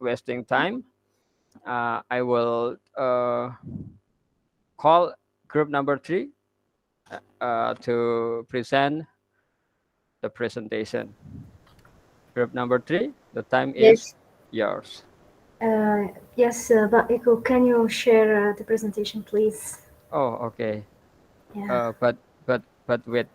wasting time, I will call group number three to present the presentation. Group number three, the time is Yes. yours. Yes, but Echo, can you share the presentation, please? Oh, okay. Yeah. But wait.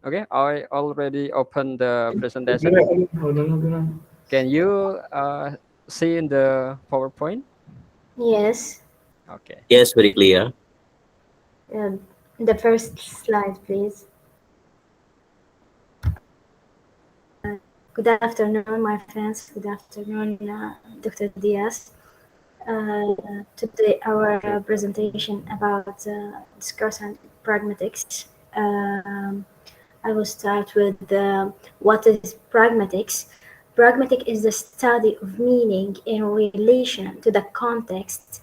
Okay, I already opened the presentation. Can you see in the PowerPoint? Yes. Okay. Yes, very clear. Uh, the first slide, please. Good afternoon, my friends. Good afternoon, Dr. Diaz. Today, our Okay. presentation about discourse and pragmatics. I will start with what is pragmatics. Pragmatic is the study of meaning in relation to the context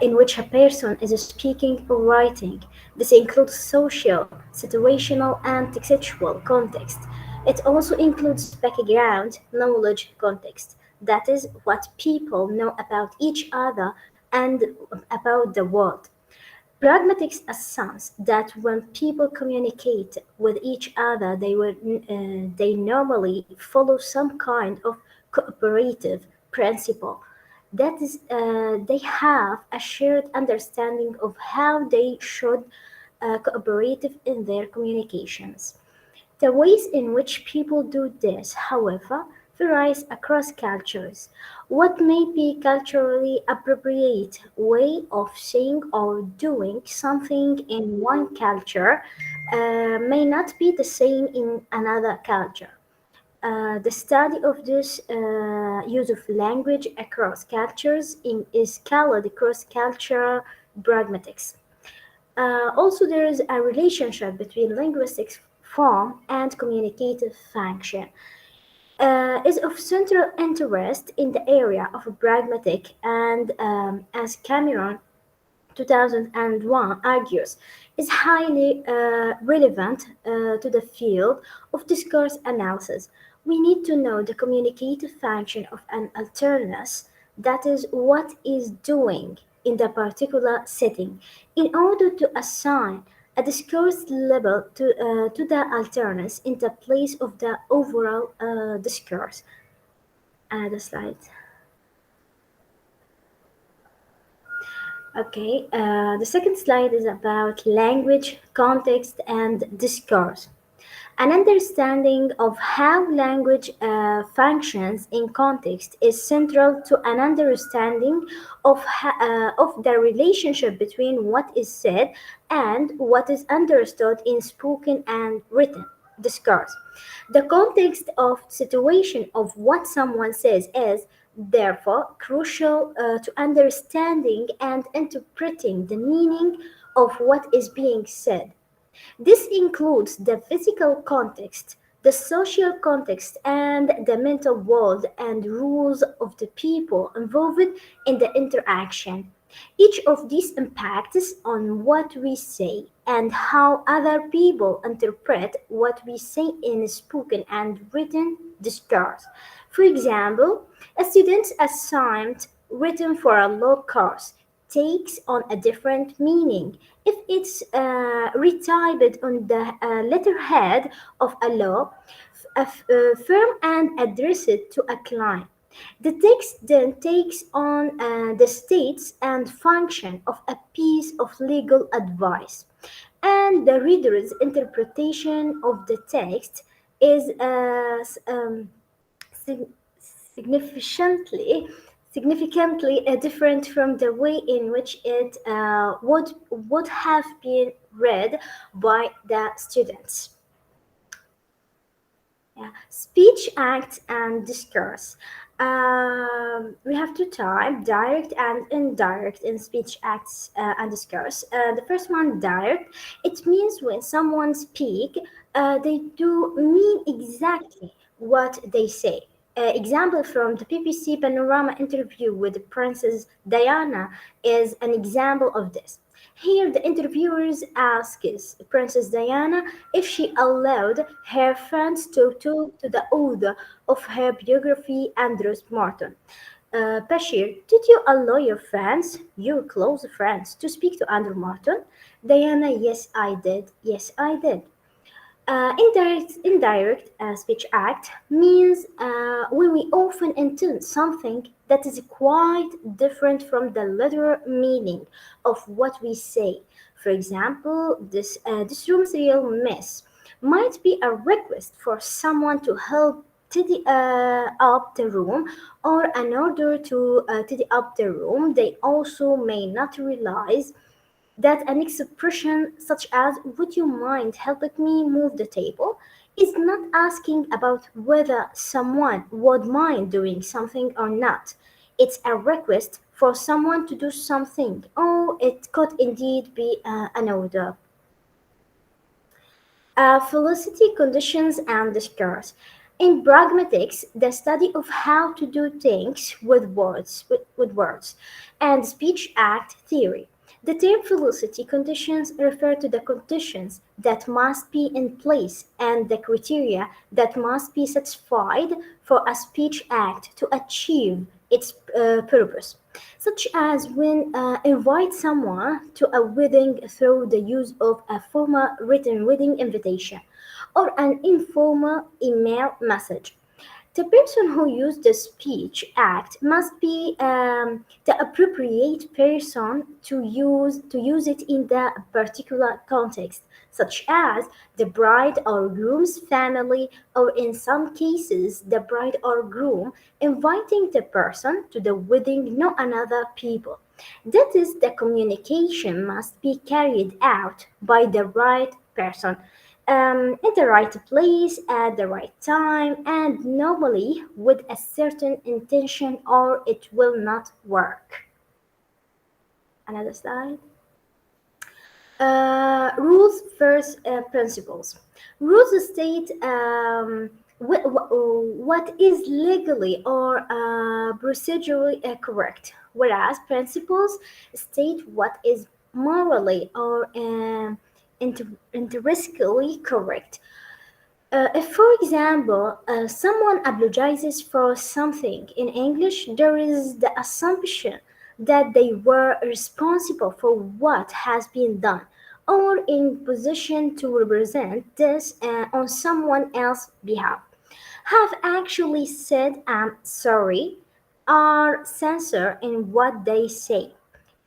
in which a person is speaking or writing. This includes social, situational, and textual context. It also includes background, knowledge context. That is what people know about each other and about the world. Pragmatics assumes that when people communicate with each other, they normally follow some kind of cooperative principle. That is, they have a shared understanding of how they should cooperate in their communications. The ways in which people do this, however, varies across cultures. What may be culturally appropriate way of saying or doing something in one culture may not be the same in another culture. The study of this use of language across cultures is called cross-cultural pragmatics. Also, there is a relationship between linguistic form and communicative function. Is of central interest in the area of pragmatic and, as Cameron 2001 argues, is highly relevant to the field of discourse analysis. We need to know the communicative function of an alternus, that is, what is doing in the particular setting, in order to assign a discourse label to the alternus in the place of the overall discourse. The slide. Okay, the second slide is about language, context, and discourse. An understanding of how language functions in context is central to an understanding of the relationship between what is said and what is understood in spoken and written discourse. The context of situation of what someone says is therefore crucial to understanding and interpreting the meaning of what is being said. This includes the physical context, the social context, and the mental world and rules of the people involved in the interaction. Each of these impacts on what we say and how other people interpret what we say in spoken and written discourse. For example, a student assigned written for a law course takes on a different meaning if it's retyped on the letterhead of a law firm and addressed to a client. The text then takes on the states and function of a piece of legal advice, and the reader's interpretation of the text is significantly significantly different from the way in which it would have been read by the students. Yeah. Speech, acts, and discourse. We have to type direct and indirect in speech, acts, and discourse. The first one, direct. It means when someone speak, they do mean exactly what they say. Example from the BBC Panorama interview with Princess Diana is an example of this. Here, the interviewers asks Princess Diana if she allowed her friends to talk to the author of her biography, Andrew Martin. Bashir, did you allow your friends, your close friends, to speak to Andrew Martin? Diana, yes, I did. Yes, I did. Indirect speech act means when we often intend something that is quite different from the literal meaning of what we say. For example, this room's real mess might be a request for someone to help tidy up the room, or an order to tidy up the room. They also may not realize that an expression such as "would you mind helping me move the table" is not asking about whether someone would mind doing something or not. It's a request for someone to do something, or it could indeed be an order. Felicity conditions and discourse. In pragmatics, the study of how to do things with words, and speech act theory. The term felicity conditions refer to the conditions that must be in place and the criteria that must be satisfied for a speech act to achieve its purpose, such as when invite someone to a wedding through the use of a formal written wedding invitation or an informal email message. The person who used the speech act must be the appropriate person to use it in the particular context, such as the bride or groom's family, or in some cases, the bride or groom inviting the person to the wedding, no another people. That is, the communication must be carried out by the right person in the right place at the right time, and normally with a certain intention, or it will not work. Another slide. Rules versus principles. Rules state what is legally or procedurally correct, whereas principles state what is morally or intrinsically correct. If, for example, someone apologizes for something in English, there is the assumption that they were responsible for what has been done, or in position to represent this on someone else's behalf, have actually said "I'm sorry," are sincere in what they say,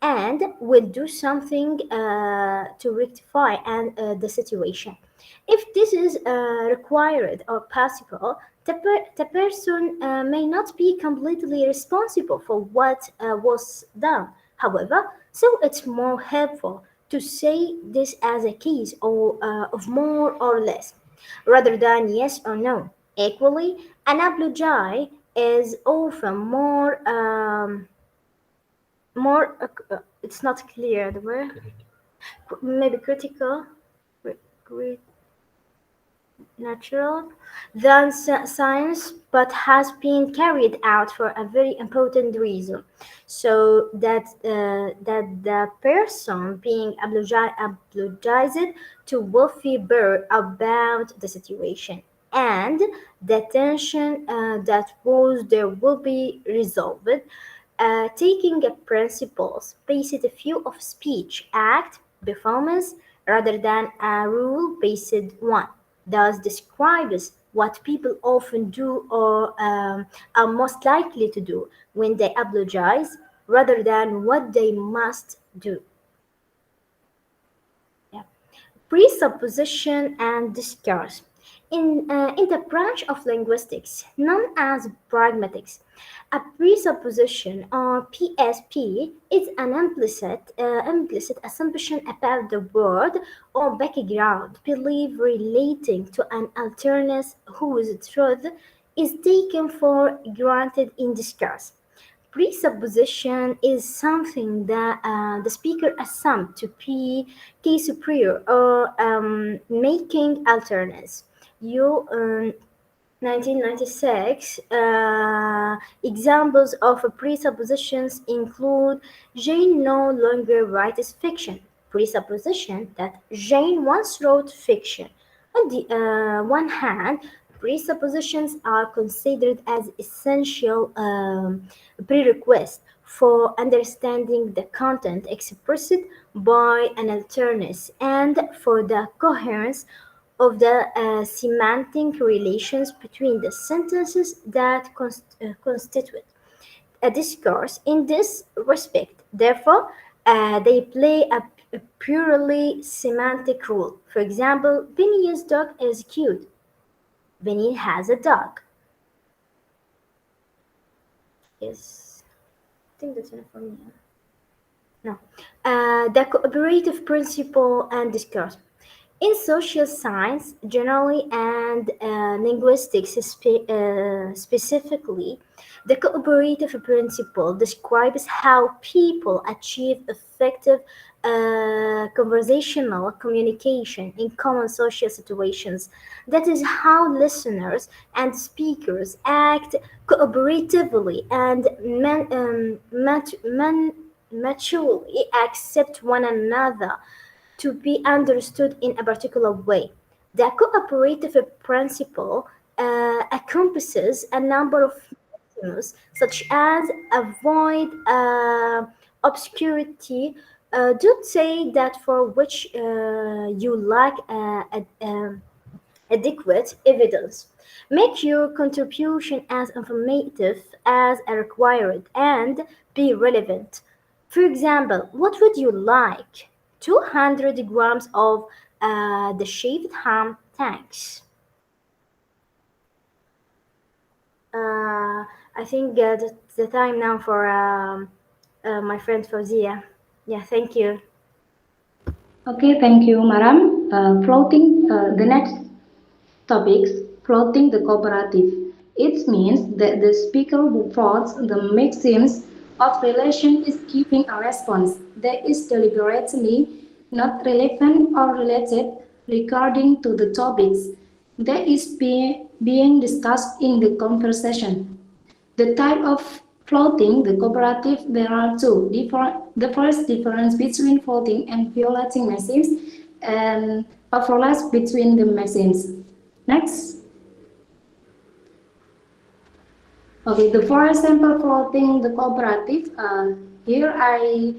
and will do something to rectify the situation. If this is required or possible, the person may not be completely responsible for what was done. However, so it's more helpful to say this as a case of more or less, rather than yes or no. Equally, an apology is often it's not clear the word, maybe critical, cri- natural than science, but has been carried out for a very important reason, so that the person being apologized to will feel better about the situation, and the tension that was there will be resolved. Taking a principles based view of speech, act, performance rather than a rule based one, thus describes what people often do or are most likely to do when they apologize rather than what they must do. Yeah. Presupposition and discourse. In the branch of linguistics known as pragmatics, a presupposition or PSP is an implicit assumption about the world or background belief relating to an alternate whose truth is taken for granted in discourse. Presupposition is something that the speaker assumes to be case superior or making alternates. You 1996 examples of presuppositions include Jane no longer writes fiction. Presupposition that Jane once wrote fiction. On the one hand, presuppositions are considered as essential prerequisites for understanding the content expressed by an alternate and for the coherence of the semantic relations between the sentences that constitute a discourse. In this respect, therefore, they play a purely semantic role. For example, Vinny's dog is cute. Vinny has a dog. Yes, I think that's enough for me. No. The cooperative principle and discourse. In social science, generally, and linguistics specifically, the cooperative principle describes how people achieve effective conversational communication in common social situations. That is how listeners and speakers act cooperatively and mutually accept one another to be understood in a particular way. The cooperative principle encompasses a number of maxims, such as avoid obscurity. Don't say that for which you lack adequate evidence. Make your contribution as informative as required and be relevant. For example, what would you like? 200 grams of the shaved ham. Thanks. I think that's the time now for my friend Fauzia. Yeah, thank you. Okay, thank you, Maram. Floating the next topics, floating the cooperative. It means that the speaker who floats the maxims of relation is giving a response that is deliberately not relevant or related regarding to the topics that is being discussed in the conversation. The type of floating the cooperative, there are two. The first difference between floating and violating maxims and overlaps between the maxims. Next. Okay, the for example floating the cooperative. Here I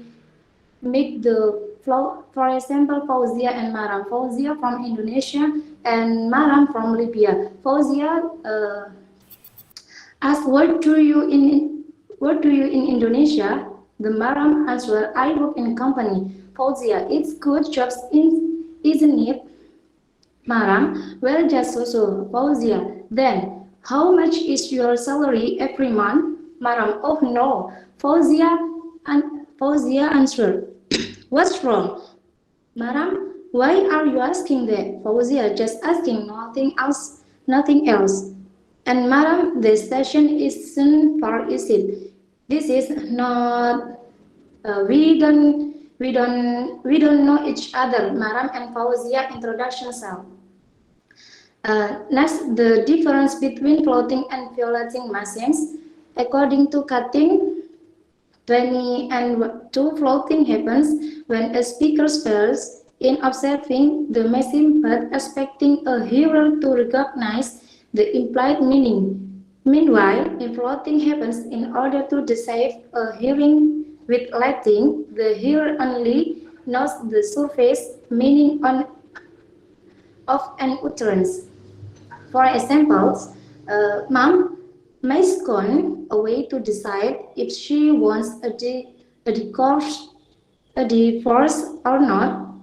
make the flow. For example, Fauzia and Maram. Fauzia from Indonesia and Maram from Libya. Fauzia asked, what do you in Indonesia? The Maram answered, I work in a company. Fauzia, it's good jobs, isn't it? Maram, well, just so. Fauzia, then, how much is your salary every month? Maram, oh no. Fauzia answered, what's wrong? Maram, why are you asking that? Fauzia, just asking, nothing else, nothing else. And Madam, the station isn't far, is it? This is not. We don't know each other. Madam and Fauzia introduction cell. Next, the difference between floating and violating machines. According to Cutting, 20 and 2 floating happens when a speaker fails in observing the machine but expecting a hearer to recognize the implied meaning. Meanwhile, if floating happens in order to deceive a hearing with letting, the hearer only knows the surface meaning of an utterance. For example, Mom, Miss gone away to decide if she wants a divorce or not.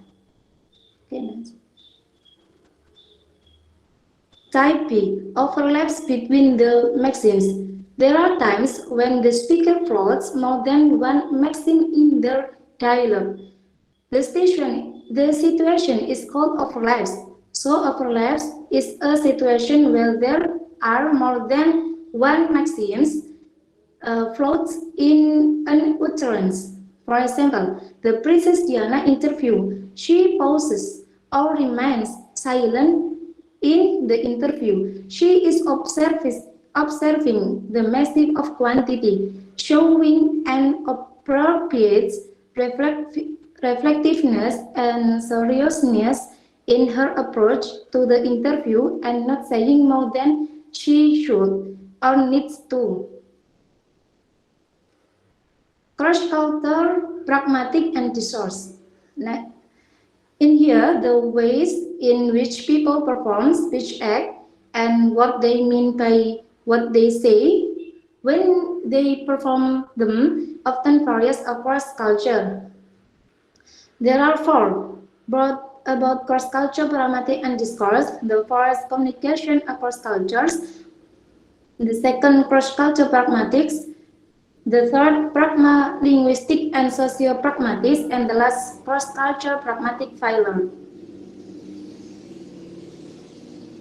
Okay. Type B. Overlaps between the maxims. There are times when the speaker floats more than one maxim in their dialogue. The situation is called overlaps. So overlaps is a situation where there are more than one maxims floats in an utterance. For example, the Princess Diana interview. She pauses or remains silent in the interview. She is observing the massive of quantity, showing an appropriate reflectiveness and seriousness in her approach to the interview and not saying more than she should or needs to. Cross-culture, pragmatic, and discourse. In here, the ways in which people perform speech act and what they mean by what they say when they perform them often varies across culture. There are four, both about cross-culture, pragmatic, and discourse. The first, communication across cultures. The second, cross-culture pragmatics. The third, pragma-linguistic and socio-pragmatics, and the last, cross-culture pragmatic phylum.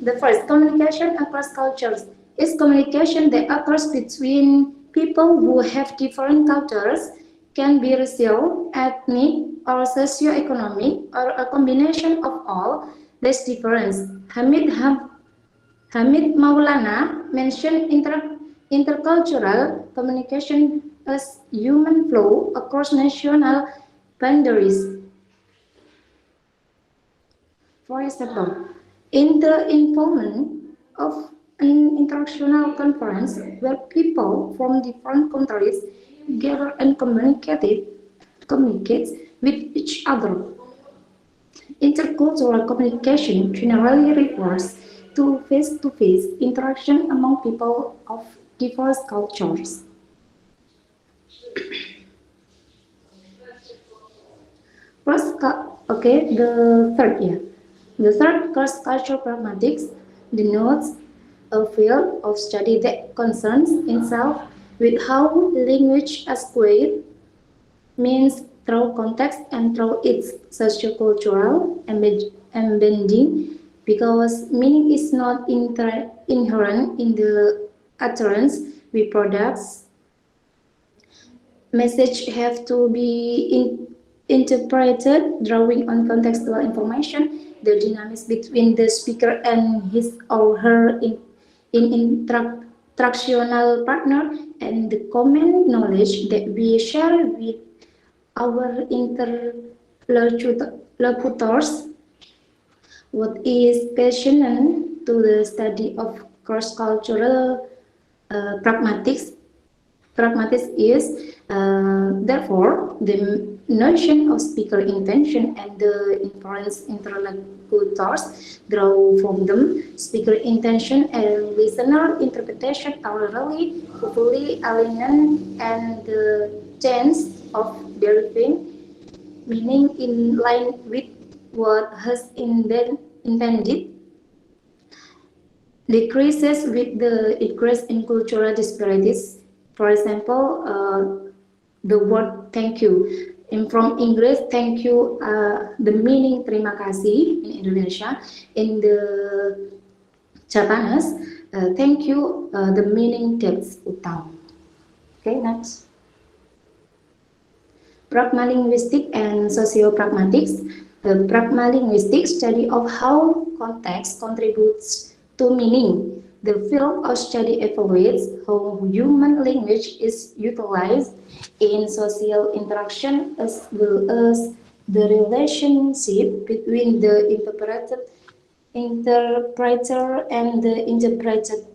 The first, communication across cultures, is communication that occurs between people who have different cultures, can be racial, ethnic, or socio-economic, or a combination of all. This difference. Hamid Maulana mentioned intercultural communication as human flow across national boundaries. For example, in the involvement of an international conference where people from different countries gather and communicate with each other. Intercultural communication generally refers to face-to-face interaction among people of diverse cultures. The third, cross-cultural pragmatics, denotes a field of study that concerns itself with how language acquires means through context and through its sociocultural embedding, because meaning is not inherent in the utterance we produce. Messages have to be interpreted, drawing on contextual information, the dynamics between the speaker and his or her interactional partner, and the common knowledge that we share with our interlocutors. What is passionate to the study of cross-cultural pragmatics is, therefore, the notion of speaker intention and the inference interlocutors draw from them. Speaker intention and listener interpretation are really fully aligned, and the chance of deriving meaning in line with what has intended decreases with the increase in cultural disparities. For example, the word thank you. From English, thank you, the meaning terima kasih in Indonesia. In the Japanese, thank you, the meaning that's utang. Okay, next. Pragmalinguistic and socio-pragmatics. The pragmalinguistic study of how context contributes to meaning. The field of study evaluates how human language is utilized in social interaction, as well as the relationship between the interpreter and the interpreted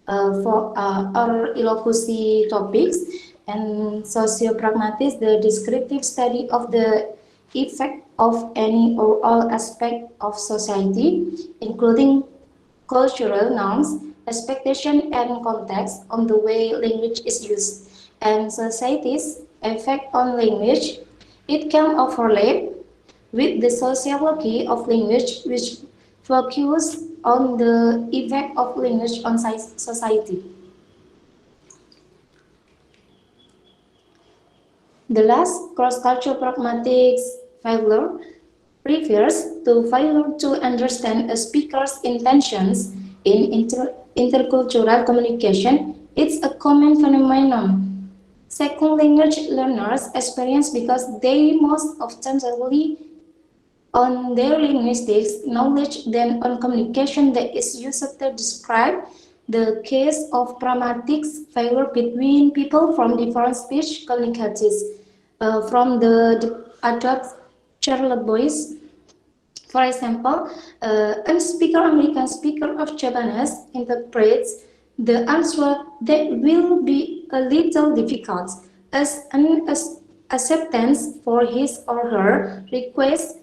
or eloquency topics. And socio-pragmatics, the descriptive study of the effect of any or all aspect of society, including cultural norms, expectation, and context on the way language is used, and society's effect on language. It can overlap with the sociology of language, which focus on the effect of language on society. The last cross-cultural pragmatics failure refers to failure to understand a speaker's intentions in intercultural communication. It's a common phenomenon second language learners experience because they most often rely on their linguistics knowledge than on communication that is used to describe the case of pragmatics failure between people from different speech communities from the adult Charlotte Boyce. For example, a speaker American speaker of Japanese interprets the answer that will be a little difficult as an acceptance for his or her request,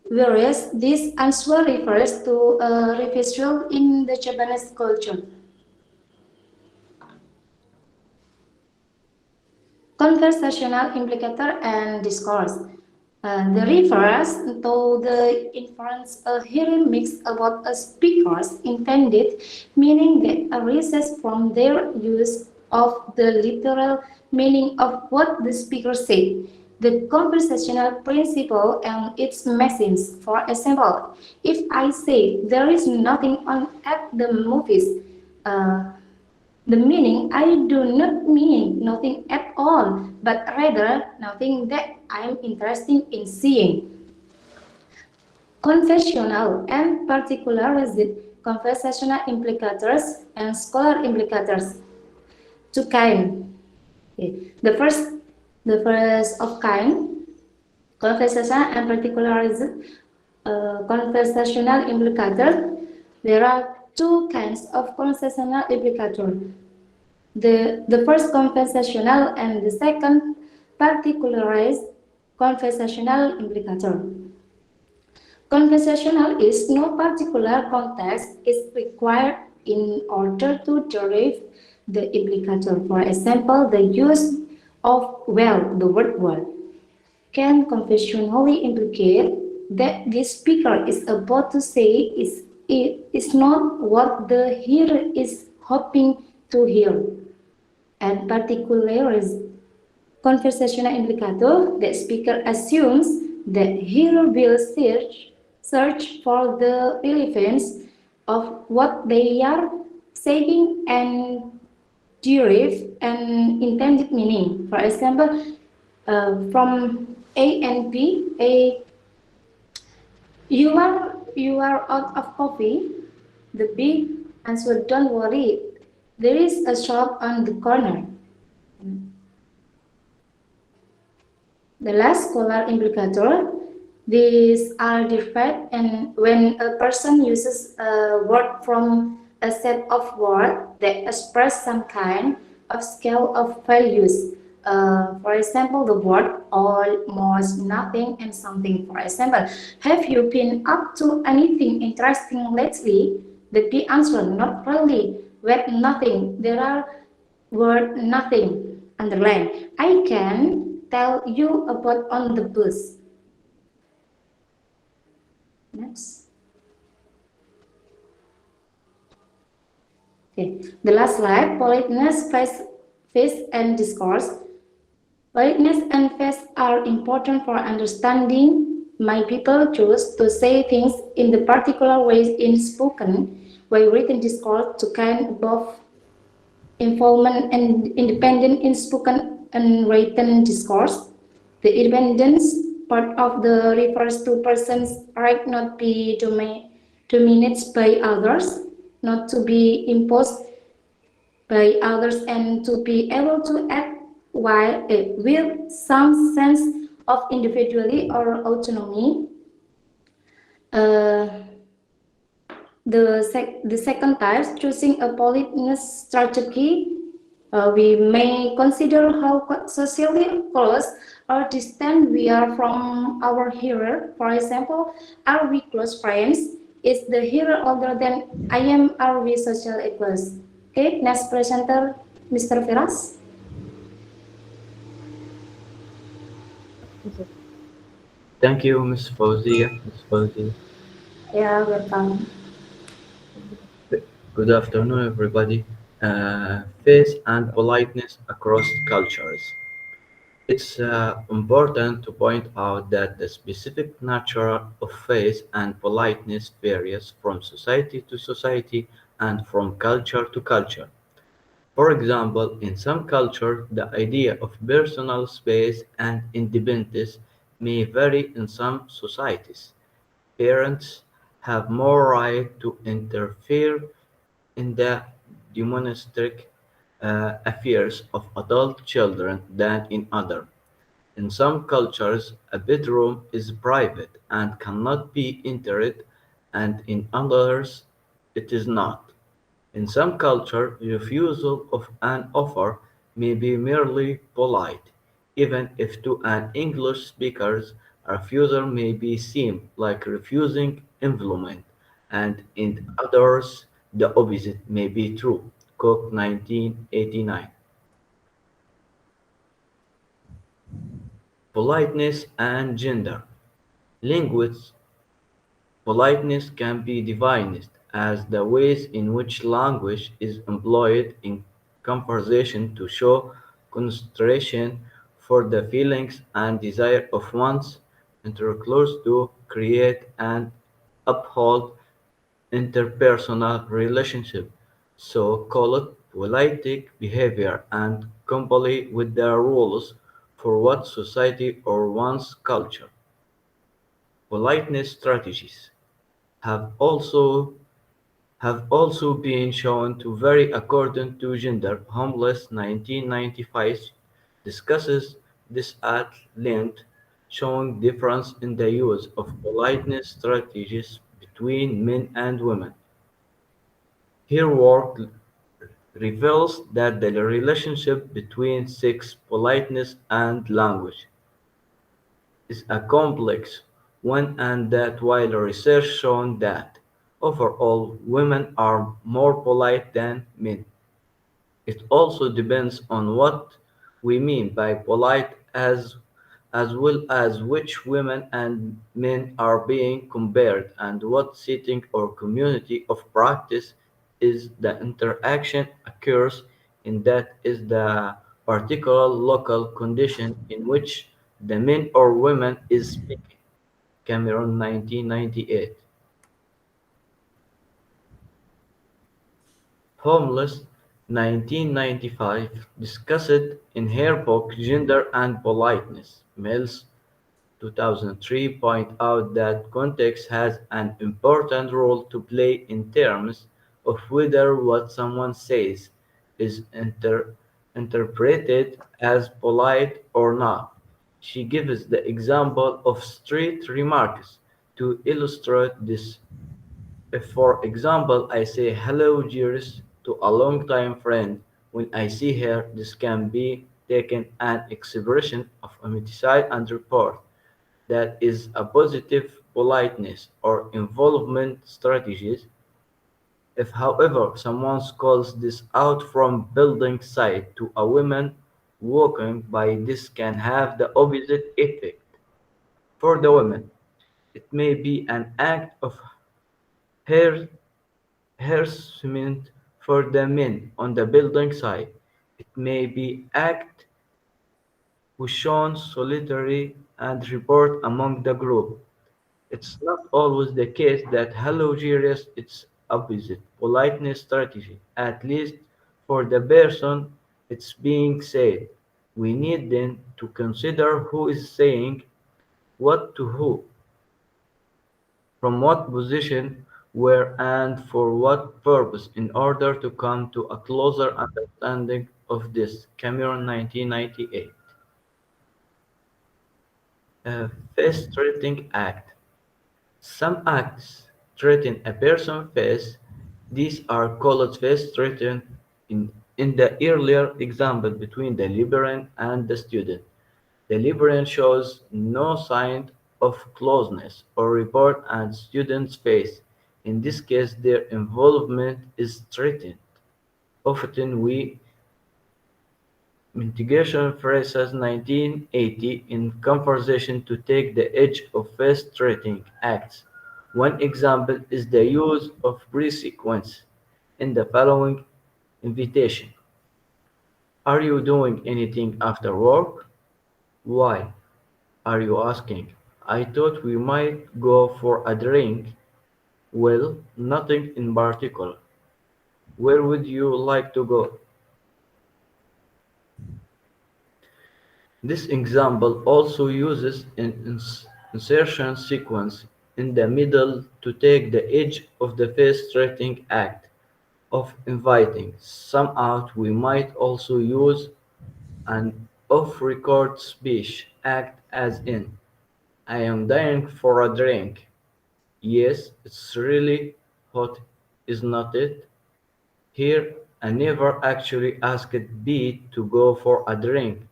whereas this answer refers to a reversal in the Japanese culture. Conversational implicator and discourse. The refers to the inference a hearing mix about a speaker's intended meaning that arises from their use of the literal meaning of what the speaker said. The conversational principle and its machines. For example, if I say there is nothing on at the movies, the meaning I do not mean nothing at all, but rather nothing that I am interested in seeing. Confessional and particularized conversational implicators and scholar implicators. Two kinds. Okay. The first of kind, conversational and particularized conversational implicator. There are two kinds of conversational implicator. The first conversational and the second particularized conversational implicator. Conversational is no particular context is required in order to derive the implicator. For example, the use of well, the word well, can conventionally implicate that the speaker is about to say is not what the hearer is hoping to hear. And particularly conversational implicator, the speaker assumes that hearer will search for the relevance of what they are saying and derive an intended meaning. For example, from A and B, you are out of coffee. The B answered, "Don't worry, there is a shop on the corner." The last scholar implicator. These are different, and when a person uses a word from a set of words that express some kind of scale of values. For example, the word all, most, nothing, and something. For example, have you been up to anything interesting lately? The B answer, not really. With nothing, there are word nothing. Underline. I can tell you about on the bus. Next. Okay. The last slide, politeness, face, and discourse. Politeness and face are important for understanding my people choose to say things in the particular ways in spoken, while written discourse to kind both involvement and independent in spoken and written discourse. The independence part of the refers to persons right not be dominated by others, not to be imposed by others, and to be able to act while with some sense of individuality or autonomy. The second type, choosing a politeness strategy, we may consider how socially close or distant we are from our hearer. For example, are we close friends? Is the hearer older than I am? Are we social equals? Okay, next presenter, Mr. Firas. Thank you, Ms. Fauzi. Yeah, welcome. Good afternoon, everybody. Face and politeness across cultures. It's important to point out that the specific nature of face and politeness varies from society to society and from culture to culture. For example, in some cultures, the idea of personal space and independence may vary in some societies. Parents have more right to interfere in the domestic affairs of adult children than in others. In some cultures, a bedroom is private and cannot be entered, and in others, it is not. In some cultures, refusal of an offer may be merely polite, even if to an English speaker a refusal may be seem like refusing employment, and in others the opposite may be true. Cook 1989. Politeness and gender. Linguists Politeness can be defined as the ways in which language is employed in conversation to show consideration for the feelings and desire of one's interlocutors to create and uphold interpersonal relationships, so called politic behavior, and comply with the rules for what society or one's culture. Politeness strategies have also have also been shown to vary according to gender. Homeless 1995 discusses this at length, showing difference in the use of politeness strategies between men and women. Her work reveals that the relationship between sex, politeness, and language is a complex one and that while research shown that overall women are more polite than men, it also depends on what we mean by polite as well as which women and men are being compared and what setting or community of practice is the interaction occurs in that is the particular local condition in which the men or women is speaking. Cameron 1998. Homeless 1995 discussed in her book Gender and Politeness. Mills 2003 point out that context has an important role to play in terms of whether what someone says is interpreted as polite or not. She gives the example of street remarks to illustrate this. If, for example, I say hello, Jiris, to a long-time friend, when I see her, this can be taken an expression of amity and rapport. That is a positive politeness or involvement strategies. If, however, someone calls this out from building site to a woman walking by, this can have the opposite effect. For the women, it may be an act of her harassment. For the men on the building site, it may be act who shown solitary and report among the group. It's not always the case that hello genius is opposite politeness strategy, at least for the person it's being said. We need then to consider who is saying what to who, from what position, where and for what purpose in order to come to a closer understanding of this. Cameron 1998. Face Treating Act. Some acts threaten a person's face. These are called face threaten in the earlier example between the librarian and the student. The librarian shows no sign of closeness or report and student's face. In this case, their involvement is threatened. Often we mitigation phrases 1980 in conversation to take the edge of face threatening acts. One example is the use of pre-sequence in the following invitation. Are you doing anything after work? Why? Are you asking? I thought we might go for a drink. Well, nothing in particular. Where would you like to go? This example also uses an insertion sequence in the middle to take the edge of the face-threatening act of inviting some out. We might also use an off-record speech act as in, I am dying for a drink. Yes, it's really hot, is not it? Here, I never actually asked B to go for a drink,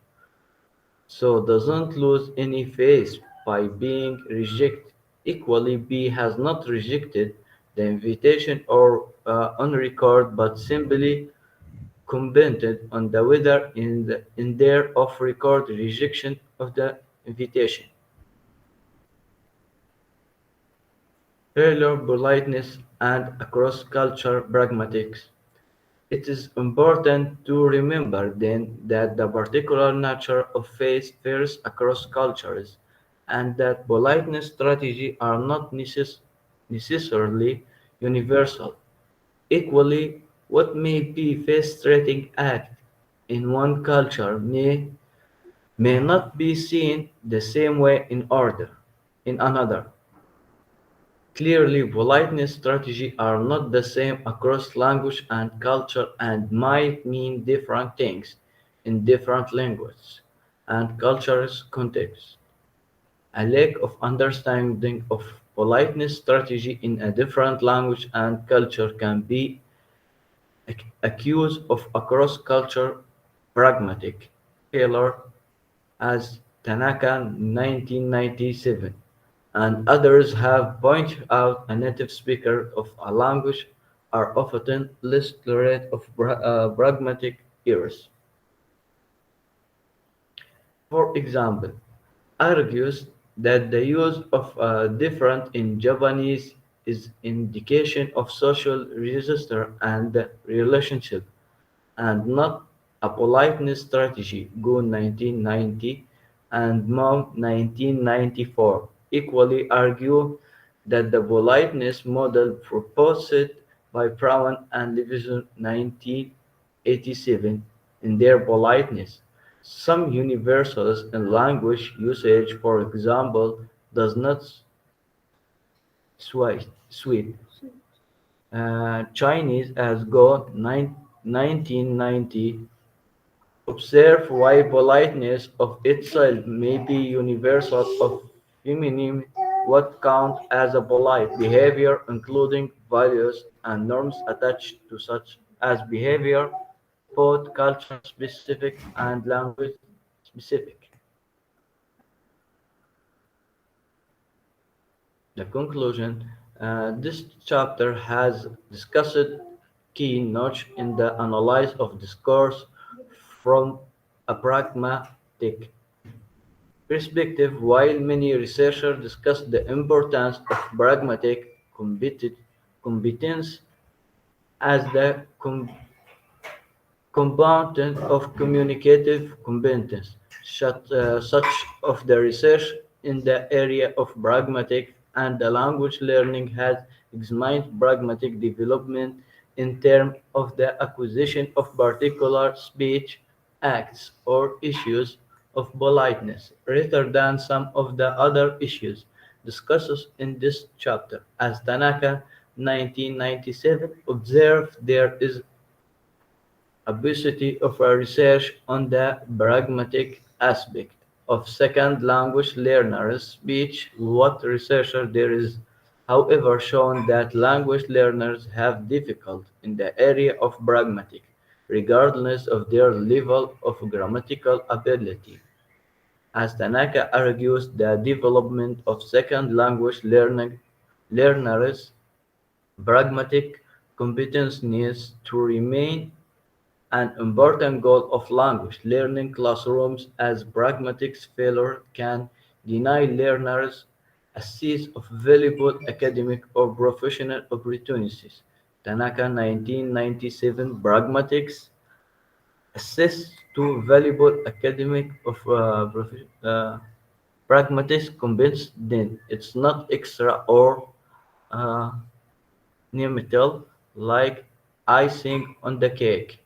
so doesn't lose any face by being rejected. Equally, B has not rejected the invitation or on record, but simply commented on the weather in their off-record rejection of the invitation. Failure, politeness, and across-culture pragmatics. It is important to remember then that the particular nature of faith varies across cultures, and that politeness strategies are not necessarily universal. Equally, what may be faith-threatening act in one culture may not be seen the same way in another. Clearly, politeness strategies are not the same across language and culture and might mean different things in different languages and cultures contexts. A lack of understanding of politeness strategy in a different language and culture can be accused of across-culture pragmatic failure as Tanaka 1997 and others have pointed out a native speaker of a language are often less tolerant of pragmatic errors. For example, argues that the use of different in Japanese is indication of social register and relationship and not a politeness strategy. Go 1990 and Mom 1994 equally argue that the politeness model proposed by Brown and Levison 1987 in their politeness. Some universals in language usage, for example, does not sweet. Chinese as go 1990 observe why politeness of itself may be universal of feminine what count as a polite behavior including values and norms attached to such as behavior both culture specific and language specific. The conclusion this chapter has discussed key notes in the analysis of discourse from a pragmatic perspective. While many researchers discuss the importance of pragmatic competence as the component of communicative competence. Such of the research in the area of pragmatic and the language learning has examined pragmatic development in terms of the acquisition of particular speech acts or issues of politeness rather than some of the other issues discussed in this chapter. As Tanaka 1997 observed, there is obesity of a research on the pragmatic aspect of second language learners' speech. What research there is, however, shown that language learners have difficulty in the area of pragmatic, regardless of their level of grammatical ability. As Tanaka argues, the development of second language learners' pragmatic competence needs to remain an important goal of language learning classrooms as pragmatics failure can deny learners a seize of valuable academic or professional opportunities. Tanaka 1997 Pragmatics assess to valuable academic of pragmatics convinced then it's not extra or uh, metal like icing on the cake.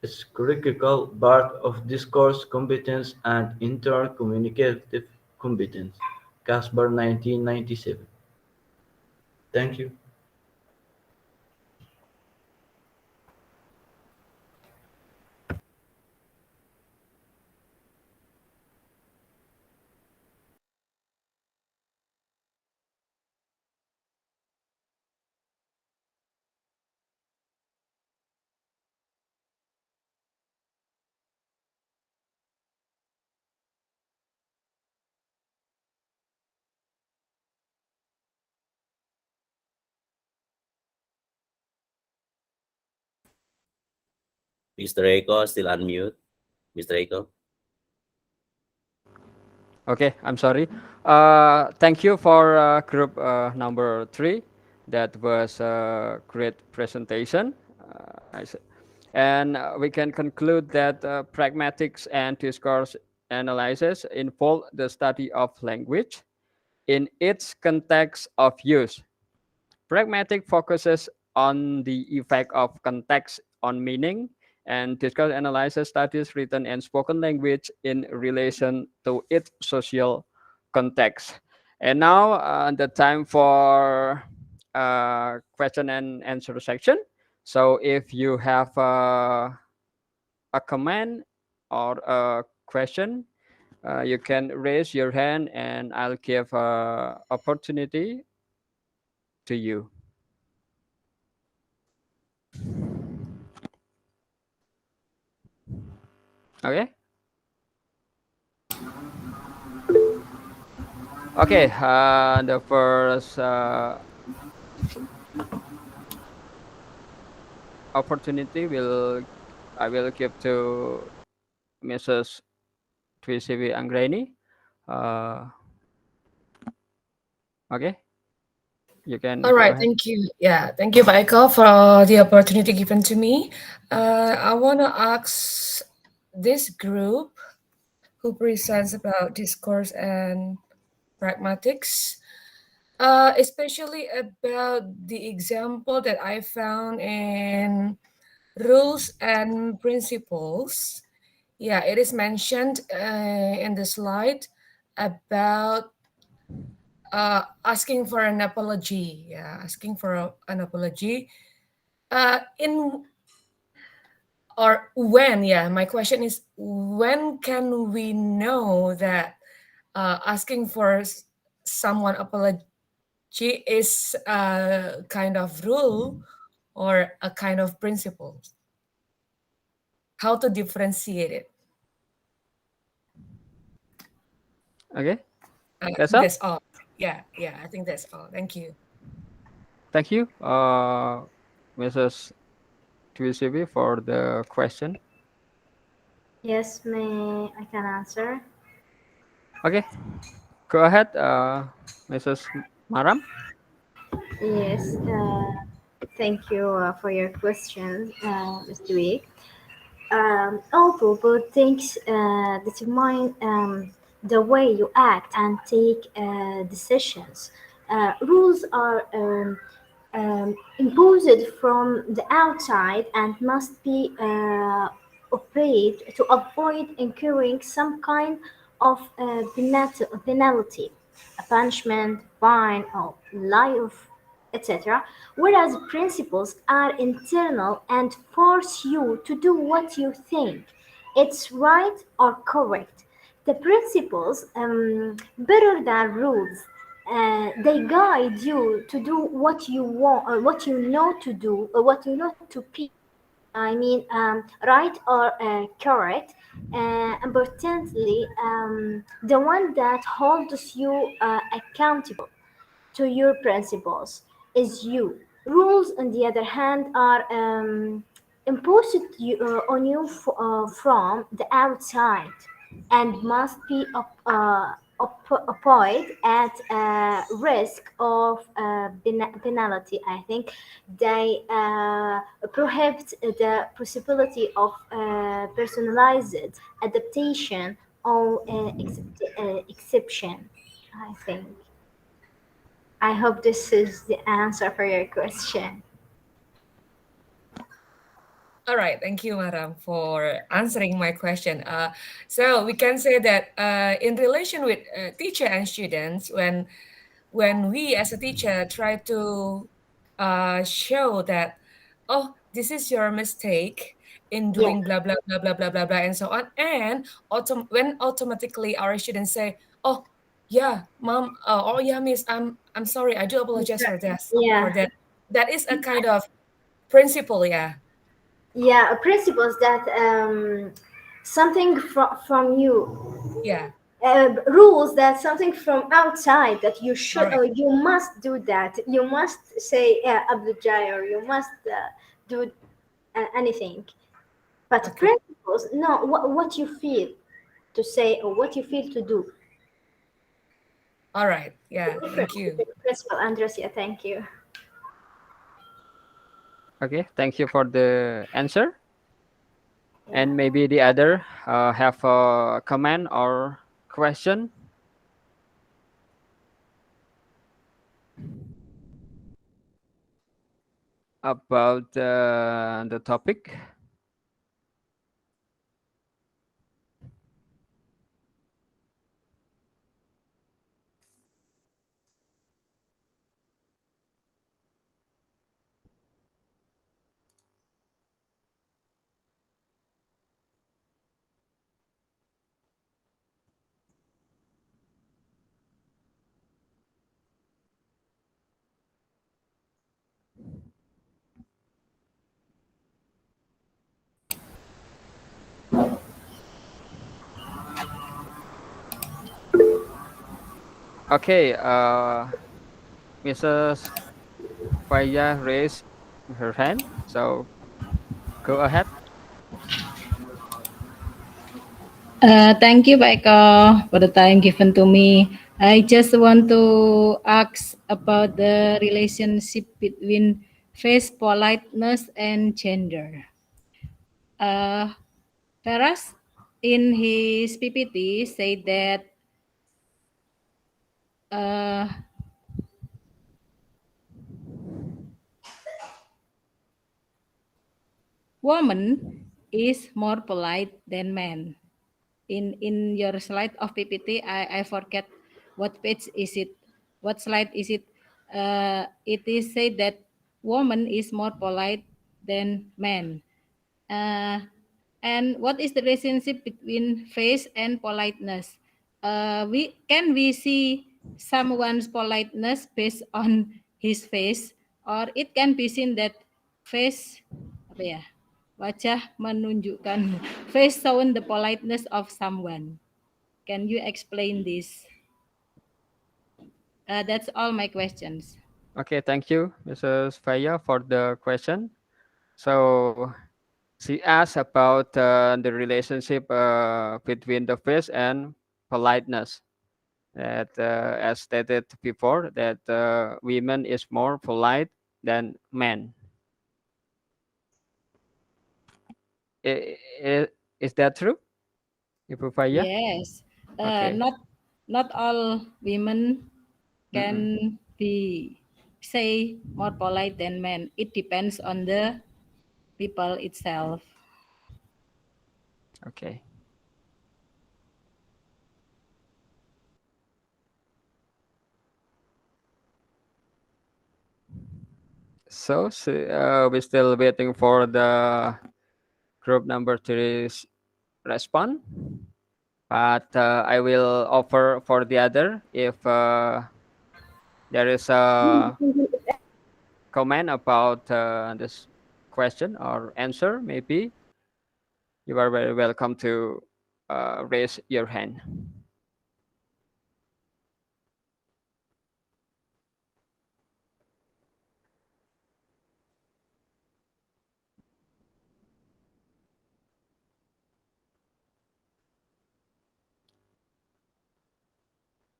It's critical part of discourse competence and intercommunicative competence. Casper 1997. Thank you. Mr. Eko, still unmute. Mr. Eko. Okay, I'm sorry. Thank you for group number three. That was a great presentation. And we can conclude that pragmatics and discourse analysis involve the study of language in its context of use. Pragmatic focuses on the effect of context on meaning, and discourse analysis studies written and spoken language in relation to its social context. And now the time for question and answer section. So if you have a comment or a question, you can raise your hand and I'll give opportunity to you. Okay. Okay, the first opportunity will I will give to Mrs. Twisivi Anggreni. Uh, okay, you can All go right, ahead. thank you. Yeah, thank you, Michael, for the opportunity given to me. I want to ask this group who presents about discourse and pragmatics, especially about the example that I found in rules and principles. Yeah, it is mentioned in the slide about asking for an apology. Yeah, asking for an apology. In or when? Yeah, my question is when can we know that asking for someone apology is a kind of rule or a kind of principle? How to differentiate it? Okay, I that's think all. that's all. Yeah, I think that's all. Thank you. Thank you, Mrs. Twisivi, for the question. Yes, may I can answer? Okay, go ahead, Mrs. Maram. Yes, thank you for your question, Mr. Week. Although both things determine the way you act and take decisions. Rules are imposed from the outside and must be obeyed to avoid incurring some kind of penalty, a punishment, fine, or life, etc. Whereas principles are internal and force you to do what you think it's right or correct. The principles, better than rules, they guide you to do what you want or what you know to do or what you know to be. I mean, right or correct. Importantly, the one that holds you accountable to your principles is you. Rules, on the other hand, are imposed on you from the outside and must be avoid at risk of penalty. I think they prohibit the possibility of personalized adaptation or exception. I think. I hope this is the answer for your question. All right, thank you, Madam, for answering my question. So we can say that in relation with teacher and students, when we as a teacher try to show that, oh, this is your mistake in Yeah, doing blah blah blah blah blah blah blah and so on, and when automatically our students say, oh yeah, mom, oh yeah, miss, I'm sorry, I do apologize for that, for yeah, that. That is a kind of principle, yeah, yeah. Principles that something from you, yeah, rules that something from outside that you should correct. or you must do that. You must say abdujai or you must do anything. But Okay. principles, no, what you feel to say or what you feel to do. All right. Yeah. Different Thank you. principle, Andres. Yeah, thank you. Okay, thank you for the answer. Yeah. And maybe the other have a comment or question about the topic. Okay, Mrs. Faya raised her hand, so go ahead. Thank you, Baiko, for the time given to me. I just want to ask about the relationship between face politeness and gender. Uh, Paras, in his PPT, said that uh, woman is more polite than man. In your slide of PPT, I forget what page is it, what slide is it. It is said that woman is more polite than man. Uh, and what is the relationship between face and politeness? We see someone's politeness based on his face, or it can be seen that face apa ya, wajah menunjukkan face shown the politeness of someone. Can you explain this? That's all my questions. Okay, thank you, Mrs. Faya, for the question. So she asked about the relationship between the face and politeness. That, as stated before, that women is more polite than men. Is that true, Ibu Faya? Yes, Okay. not all women Mm-mm. can be say more polite than men. It depends on the people itself. Okay. So, we're still waiting for the group number three's respond. But I will offer for the other if there is a comment about this question or answer, maybe you are very welcome to raise your hand.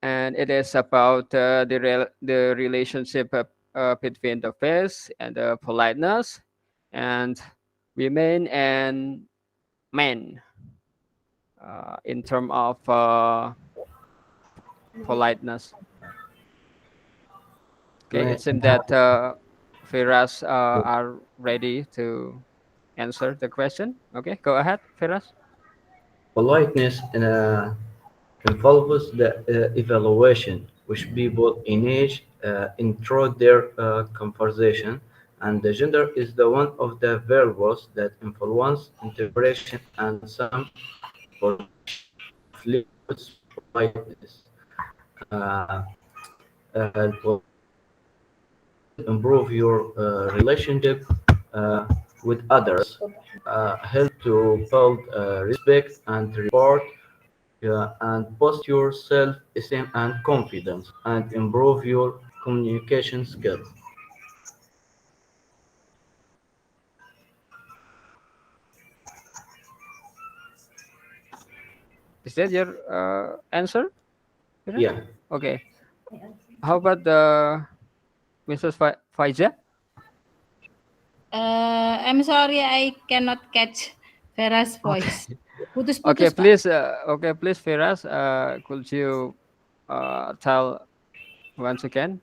and it is about the relationship between the face and the politeness, and women and men in terms of politeness. Okay, it When, seems that Firas are ready to answer the question. Okay, go ahead, Firas. politeness involves the evaluation which people engage in through their conversation, and the gender is the one of the variables that influence interpretation and some formation of linguist politeness. Uh, Politeness will improve your relationship uh, with others, help to build respect and report, and boost your self-esteem and confidence, and improve your communication skills. Is that your answer, Firas? Yeah. Okay. How about Mrs. Faiza? I'm sorry, I cannot catch Vera's voice. Okay. Okay, Putus-putus, Pak. please. Okay, please, Firas. Could you tell once again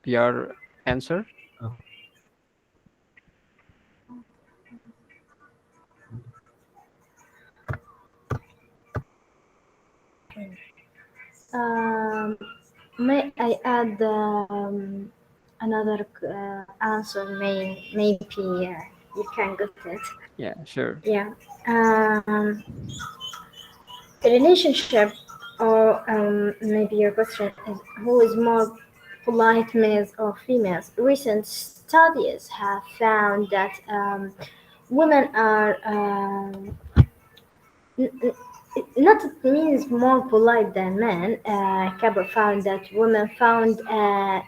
your answer? Um, may I add another answer? Maybe you can get it. Yeah, sure. Yeah. Relationship, or maybe your question is who is more polite, males or females? Recent studies have found that women are not means more polite than men. Cabot found that women found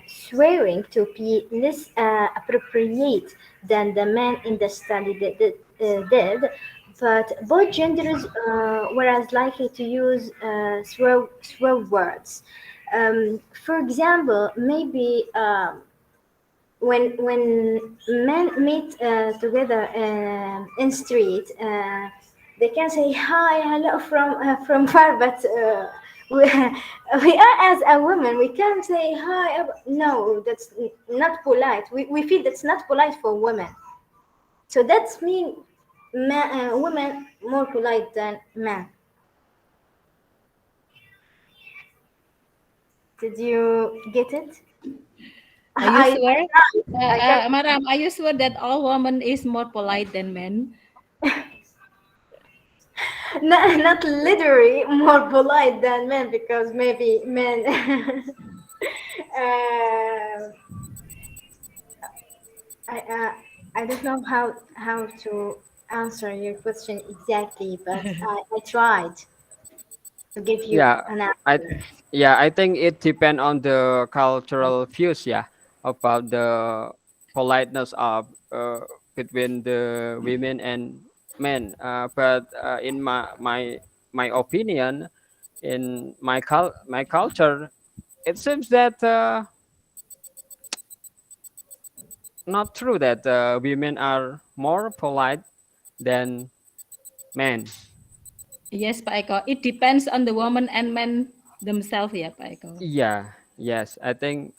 swearing to be less appropriate than the men in the study did, but both genders were as likely to use swear words. For example, maybe when men meet together in street, they can say hi, hello from far, but we, we are as a woman, we can't say hi. No, that's not polite. We feel that's not polite for women. So that's mean women more polite than men. Did you get it? Are you I sure? I can Maram, are you sure that all women is more polite than men? not literally more polite than men, because maybe men I I don't know how to answer your question exactly, but I tried to give you Yeah, an I answer. I think it depends on the cultural views, yeah, about the politeness of between the women and men. But in my opinion, in my culture, it seems that not true that women are more polite than men. Yes, Pak Eko. It depends on the woman and men themselves, ya, Pak Eko. Yeah, yes, I think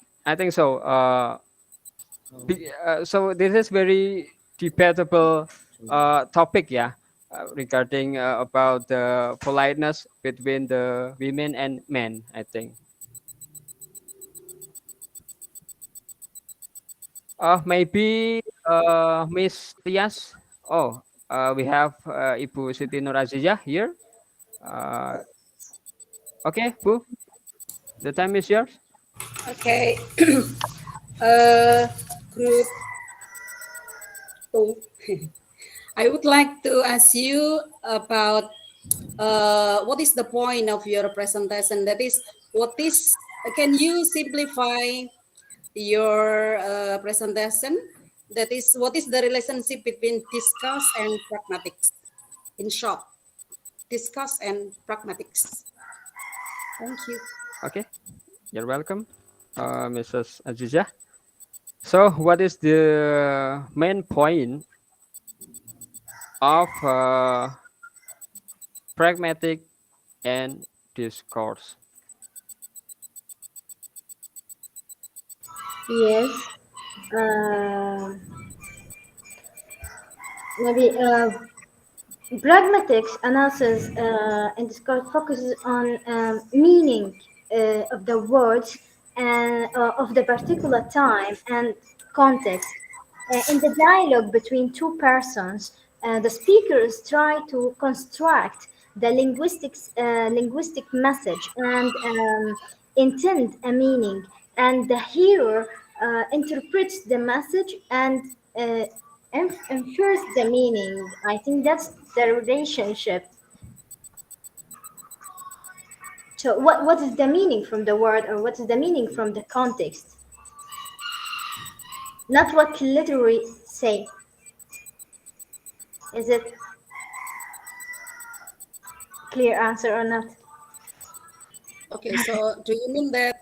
so. So this is very debatable topic, yeah, regarding about the politeness between the women and men. I think. Maybe Miss Tias. Oh, we have Ibu Siti Nurhazijah here. Uh, okay, Bu, the time is yours. Okay. uh, Group 2. I would like to ask you about what is the point of your presentation? That is, can you simplify your presentation? That is, what is the relationship between discourse and pragmatics? In short, discourse and pragmatics. Thank you. Okay, you're welcome, Mrs. Aziza. So, what is the main point of pragmatic and discourse? Yes. Um Maybe pragmatics analysis in this course focuses on meaning of the words and of the particular time and context. In the dialogue between two persons, the speakers try to construct the linguistic message and intend a meaning, and the hearer interprets the message and uh, infers the meaning. I think that's the relationship. So, what is the meaning from the word, or what is the meaning from the context? Not what literally say. Is it clear answer or not? Okay, so do you mean that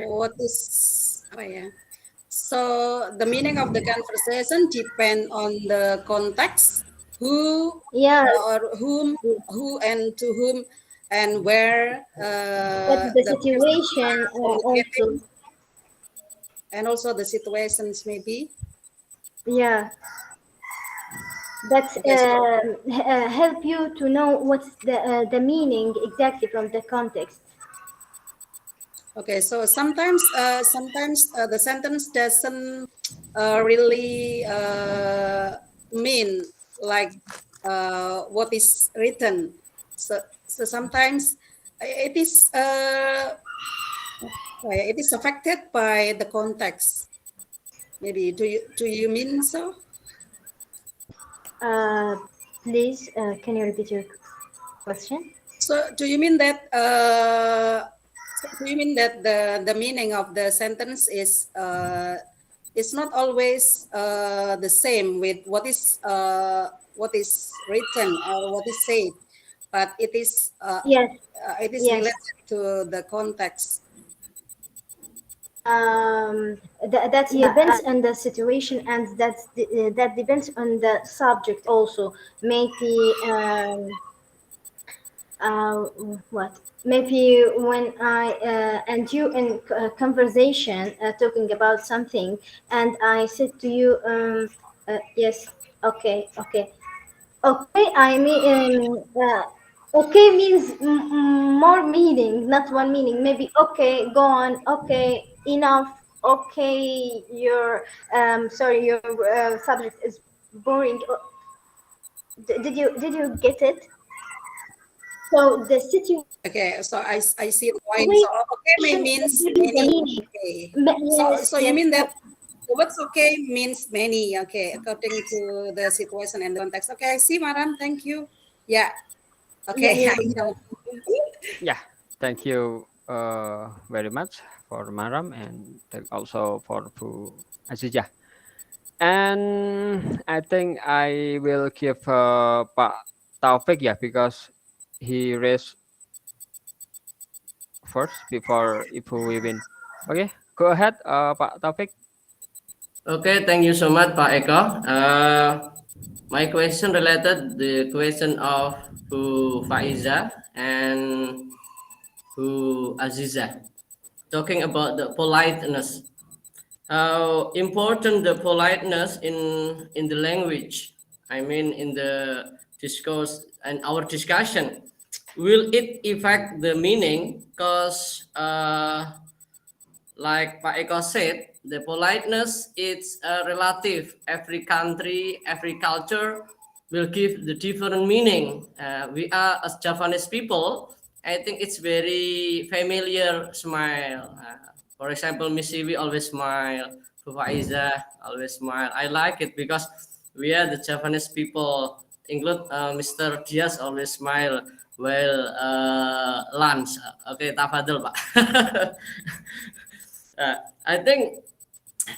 what is oh yeah? So the meaning of the conversation depend on the context, who Yeah. or who and to whom and where What is the the persons situation are communicating, also? and also the situations maybe. Yeah, that Okay, so help you to know what's the meaning exactly from the context. okay, so sometimes the sentence doesn't really mean like what is written. So sometimes it is affected by the context. Maybe do you mean so? Uh, Please, can you repeat your question? So do you mean that the meaning of the sentence is not always the same with what is written or what is said, but Yes, it is yes. related to the context. That depends on the situation, and that depends on the subject also. Maybe uh, what? Maybe when I and you in conversation talking about something, and I said to you, yes, okay, okay. Okay, I mean, okay means more meaning, not one meaning. Maybe okay, go on. Okay, enough. Okay, your sorry, your subject is boring. Did you get it? So the Okay, so I see the point. So situation okay is means giving the many. meaning. Okay, so Yes, so you yes, mean that what's okay means many. Okay, according to the situation and the context. Okay, I see, madam. Thank you. Yeah. yeah, Okay. yeah. I know. Yeah, thank you very much for Maram, and also for Bu Aziza. And I think I will give Pak Taufik, yeah, because he raised first before Ibu Wiwin. Okay, go ahead, Pak Taufik. Okay, thank you so much, Pak Eko. My question related the question of who Faiza and who Aziza, talking about the politeness. How important the politeness in the language? I mean, in the discourse and our discussion. Will it affect the meaning? Because like Pak Eko said, the politeness is relative. Every country, every culture will give the different meaning. We are as Japanese people, I think it's very familiar smile. For example, Miss Iwi always smile. Fufa Iza always smile. I like it because we are the Japanese people. Include Mr. Diaz always smile while lunch. Okay, tafadil Pak. Uh, I think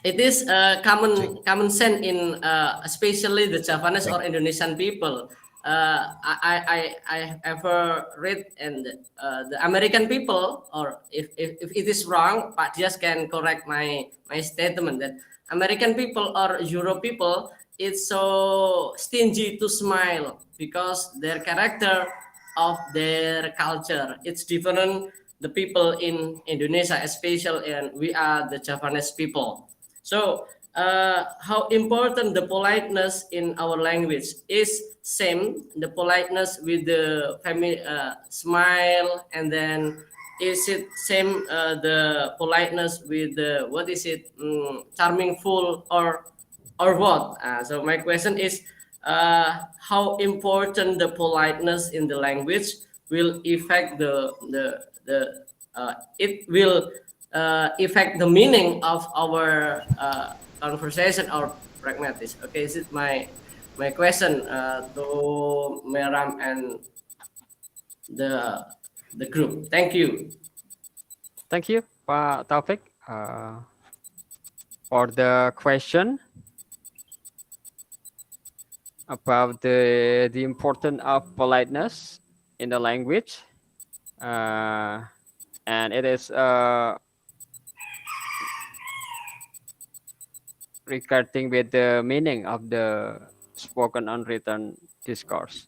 it is common sense in especially the Japanese or Indonesian people. I have ever read and the American people, or if it is wrong, Pak Dias can correct my statement that American people or Euro people, it's so stingy to smile because their character of their culture it's different. The people in Indonesia, especially, and we are the Javanese people. So how important the politeness in our language is same the politeness with the family smile, and then is it same the politeness with the what is it charming full or what? So my question is how important the politeness in the language will affect it will affect the meaning of our conversation or pragmatics. Okay, this is my question to Meram and the the group. Thank you. Thank you, Pak Taufik, for the question about the importance of politeness in the language, and it is regarding with the meaning of the spoken unwritten discourse.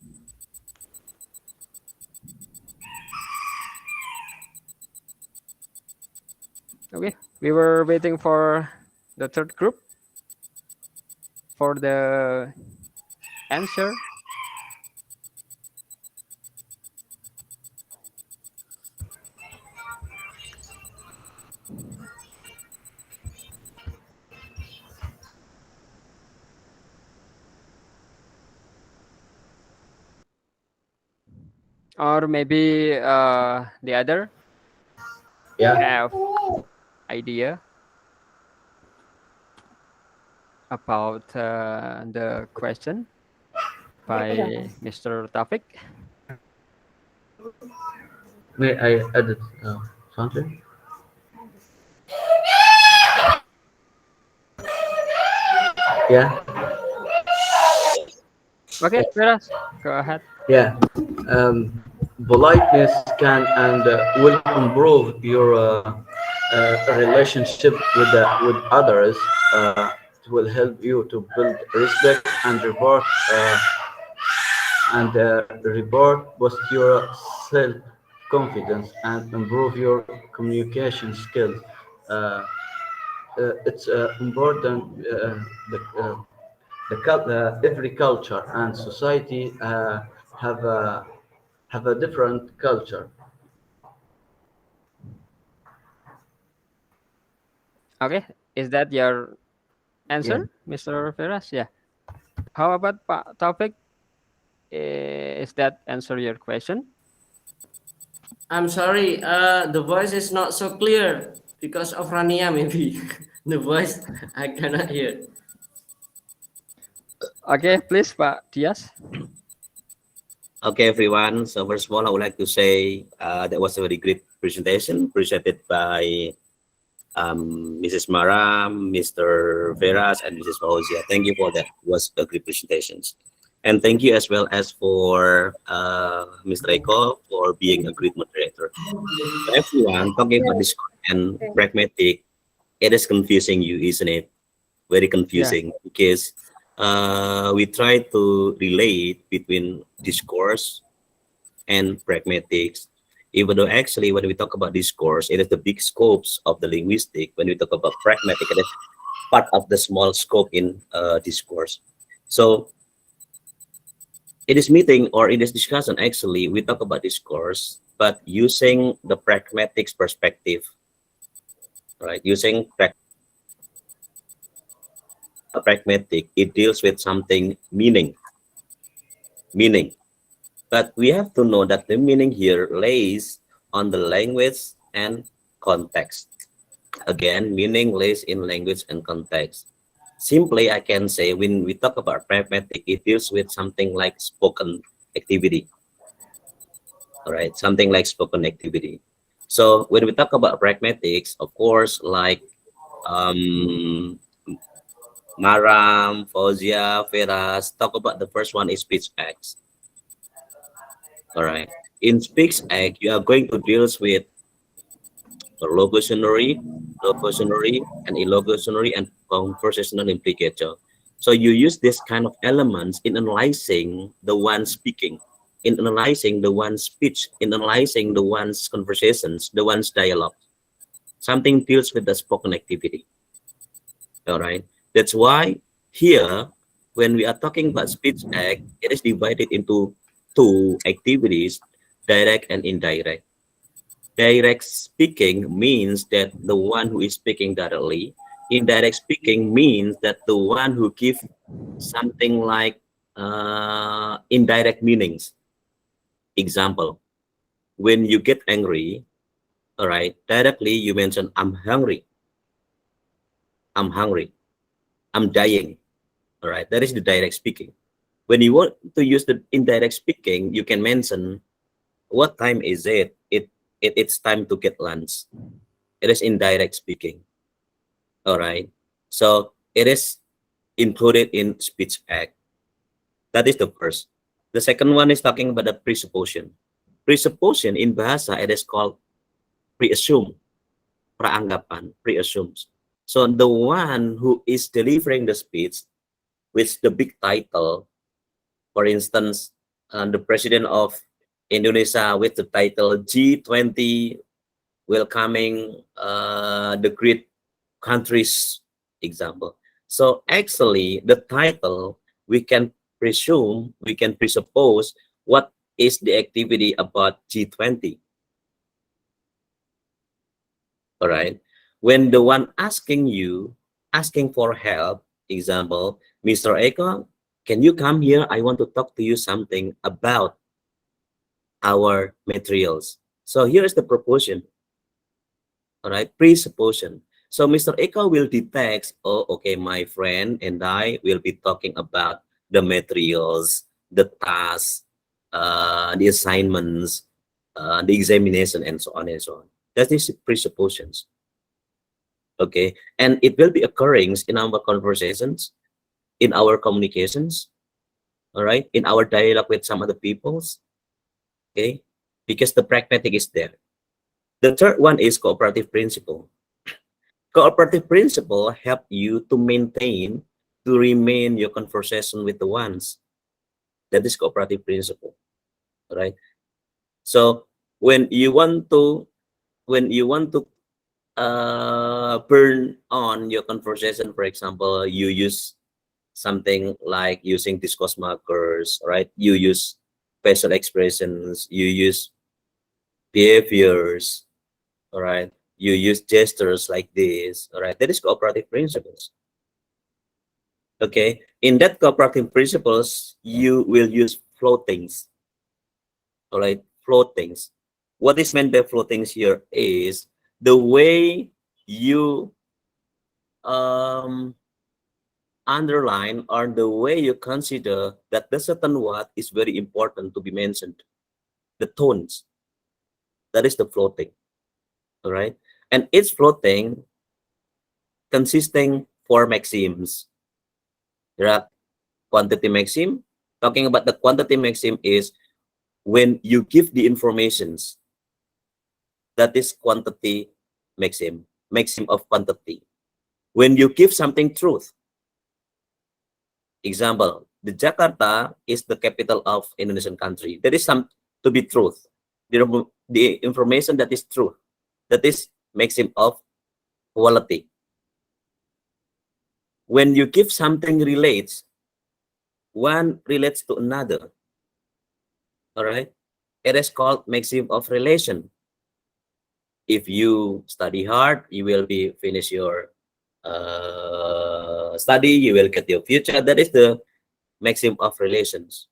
Okay, we were waiting for the third group for the answer. Or maybe the other Yeah. have idea about the question by Mr. Taufik. May I add something? Yeah. Okay, Firas, go ahead. Yeah. Politeness can and will improve your relationship with others. It will help you to build respect and boost your self confidence and improve your communication skills. Uh, it's important. Every culture and society have a different culture. Okay, is that your Yeah. answer, Mr. Firas? Yeah. How about Pak Taufik? Is that answer your question? I'm sorry, the voice is not so clear because of Rania maybe. The voice I cannot hear. Okay, please, Pak Dias. Okay, everyone. So first of all, I would like to say that was a very great presentation presented by Mrs. Maram, Mr. Veras, and Mrs. Fauzia. Thank you for that. It was a great presentations. And thank you as well as for Mr. Eko for being a great moderator. So everyone, talking about this and pragmatic, it is confusing you, isn't it? Very Yeah. confusing because we try to relate between discourse and pragmatics, even though actually when we talk about discourse, it is the big scopes of the linguistic. When we talk about pragmatic, it is part of the small scope in discourse. So in this meeting or in this discussion, actually, we talk about discourse, but using the pragmatics perspective, right? Using pragmatic, it deals with something meaning. But we have to know that the meaning here lays on the language and context. Again, meaning lays in language and context. Simply, I can say when we talk about pragmatic, it deals with something like spoken activity. All right, something like spoken activity. So when we talk about pragmatics, of course, like Maram, Fauzia, Feras, talk about the first one is speech acts. All right. In speech act, you are going to deal with locutionary, and illocutionary, and conversational implicator. So you use this kind of elements in analyzing the one speaking, in analyzing the one's speech, in analyzing the one's conversations, the one's dialogue. Something deals with the spoken activity. All right. That's why here, when we are talking about speech act, it is divided into two activities, direct and indirect. Direct speaking means that the one who is speaking directly. Indirect speaking means that the one who gives something like indirect meanings. Example, when you get angry, all right, directly you mention, I'm hungry, I'm hungry, I'm dying. All right, that is the direct speaking. When you want to use the indirect speaking, you can mention, what time is it? It's time to get lunch. It is indirect speaking. All right. So it is included in speech act. That is the first. The second one is talking about the presupposition. Presupposition in bahasa, it is called preassume, praanggapan, preassumes. So the one who is delivering the speech with the big title, for instance, the president of Indonesia with the title G20 welcoming the great countries, example. So actually the title, we can presume, we can presuppose what is the activity about G20. All right. When the one asking you, asking for help, example, Mr. Eko, can you come here? I want to talk to you something about our materials. So here is the proposition. All right, presupposition. So Mr. Eko will detect, oh, okay, my friend and I will be talking about the materials, the tasks, the assignments, the examination, and so on and so on. That is presuppositions. Okay, and it will be occurring in our conversations, in our communications, all right, in our dialogue with some other peoples, okay, because the pragmatic is there. The third one is cooperative principle. Cooperative principle help you to maintain, to remain your conversation with the ones. That is cooperative principle, right? So when you want to, burn on your conversation, for example, you use something like using discourse markers, right? You use facial expressions, you use behaviors, all right? You use gestures like this, all right? That is cooperative principles. Okay, in that cooperative principles, you will use floatings, all right? Floatings. What is meant by floatings here is the way you underline or the way you consider that the certain word is very important to be mentioned. The tones, that is the floating, all right? And each floating consisting four maxims. There are quantity maxim. Talking about the quantity maxim is when you give the informations, that is quantity maxim, maxim of quantity. When you give something truth, example, the Jakarta is the capital of Indonesian country. That is some to be truth. The information that is true, that is maxim of quality. When you give something relates, one relates to another, all right? It is called maxim of relation. If you study hard, you will be finish your study, you will get your future. That is the maxim of relations.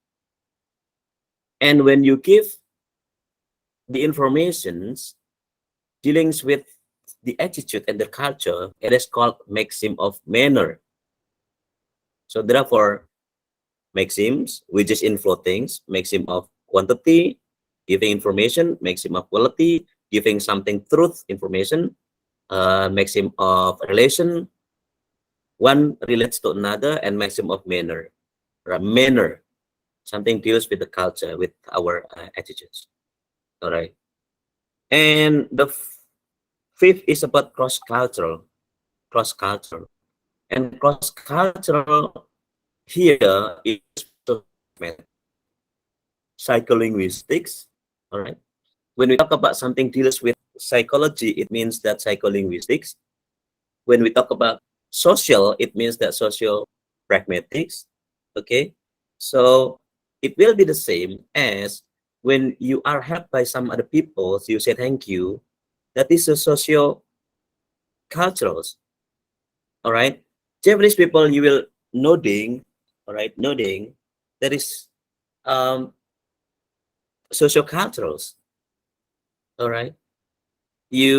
And when you give the informations dealing with the attitude and the culture, it is called maxim of manner. So therefore, maxims, which is in floatings, maxim of quantity, giving information, maxim of quality, giving something truth, information, maxim of relation, one relates to another, and maxim of manner. Manner. Something deals with the culture, with our attitudes. All right. And the fifth is about cross-cultural. Cross-cultural. And cross-cultural here is psycholinguistics. All right. When we talk about something deals with psychology, it means that psycholinguistics. When we talk about social, it means that social pragmatics. Okay. So it will be the same as when you are helped by some other people, so you say thank you. That is a socio culturals. All right. Japanese people, you will nodding. All right. Nodding. That is social culturals. All right. You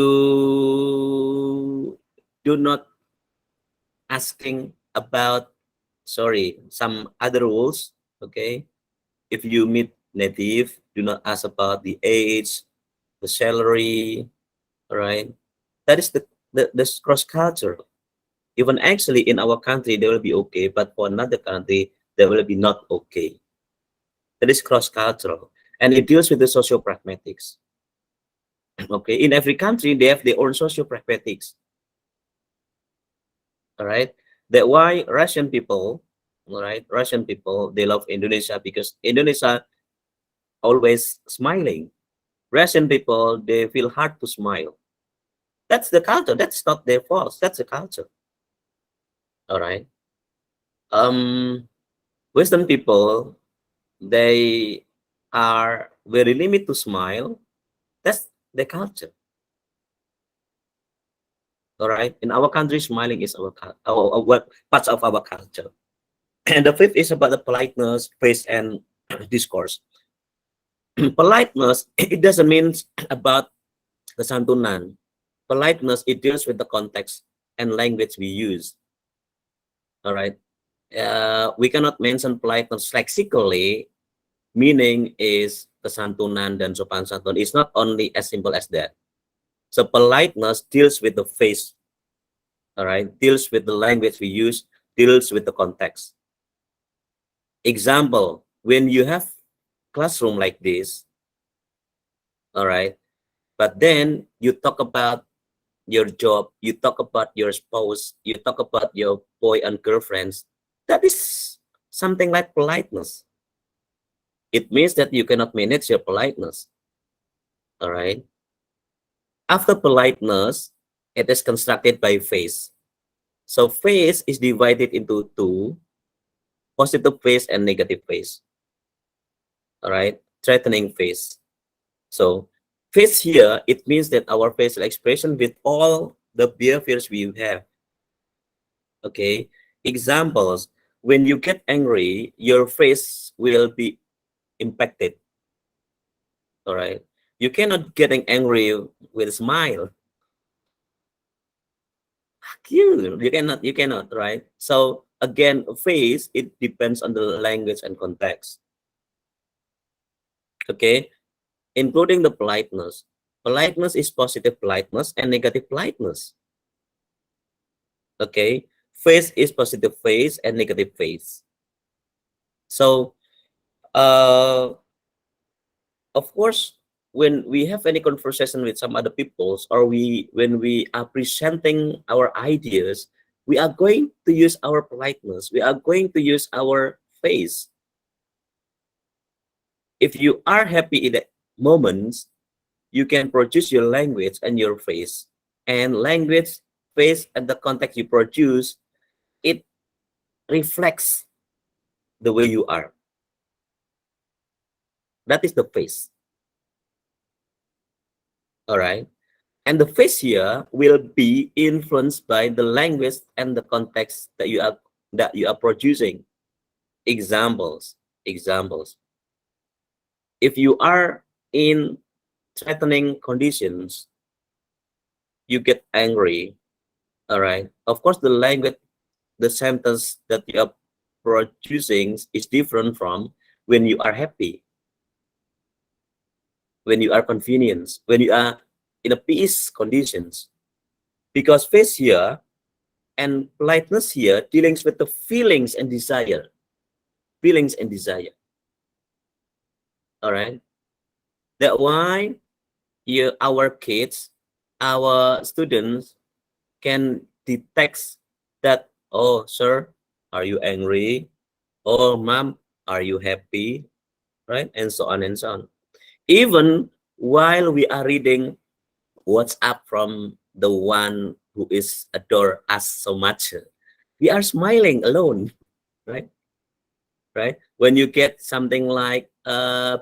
do not asking about, sorry, some other rules. Okay. If you meet native, do not ask about the age, the salary. All right. That is the cross culture. Even actually in our country, they will be okay, but for another country, they will be not okay. That is cross cultural, and it deals with the social pragmatics. Okay. In every country, they have their own social pragmatics. All right. That why Russian people, all right, Russian people, they love Indonesia because Indonesia always smiling. Russian people, they feel hard to smile. That's the culture. That's not their fault. That's the culture. All right. Western people, they are very limit to smile. That's the culture. All right. In our country, smiling is our parts of our culture. And the fifth is about the politeness, face, and discourse. Politeness, it doesn't mean about the santunan. Politeness, it deals with the context and language we use. All right. We cannot mention politeness lexically, meaning is kesantunan dan sopan santun. It's not only as simple as that. So politeness deals with the face. All right. Deals with the language we use, deals with the context. Example, when you have classroom like this, all right, but then you talk about your job, you talk about your spouse, you talk about your boy and girlfriends, that is something like politeness. It means that you cannot manage your politeness. All right. After politeness, it is constructed by face. So face is divided into two, positive face and negative face. All right. Threatening face. So face here, it means that our facial expression with all the behaviors we have. Okay. Examples, when you get angry, your face will be impacted. All right. You cannot getting angry with a smile. You cannot, right? So again, face, it depends on the language and context. Okay. Including the politeness. Politeness is positive politeness and negative politeness. Okay. Face is positive face and negative face. So of course, when we have any conversation with some other peoples, or when we are presenting our ideas, we are going to use our politeness. We are going to use our face. If you are happy in that moments, you can produce your language and your face. And language, face, and the context you produce, it reflects the way you are. That is the face. All right. And the face here will be influenced by the language and the context that you are producing. Examples. If you are in threatening conditions, you get angry. All right. Of course, the language, the sentence that you are producing is different from when you are happy, when you are convenient, when you are in a peace conditions. Because face here and politeness here dealing with the feelings and desire. All right. That why our kids, our students can detect that, oh, sir, are you angry? Oh, mom, are you happy? Right? And so on and so on. Even while we are reading WhatsApp from the one who is adore us so much, we are smiling alone, right? Right? When you get something like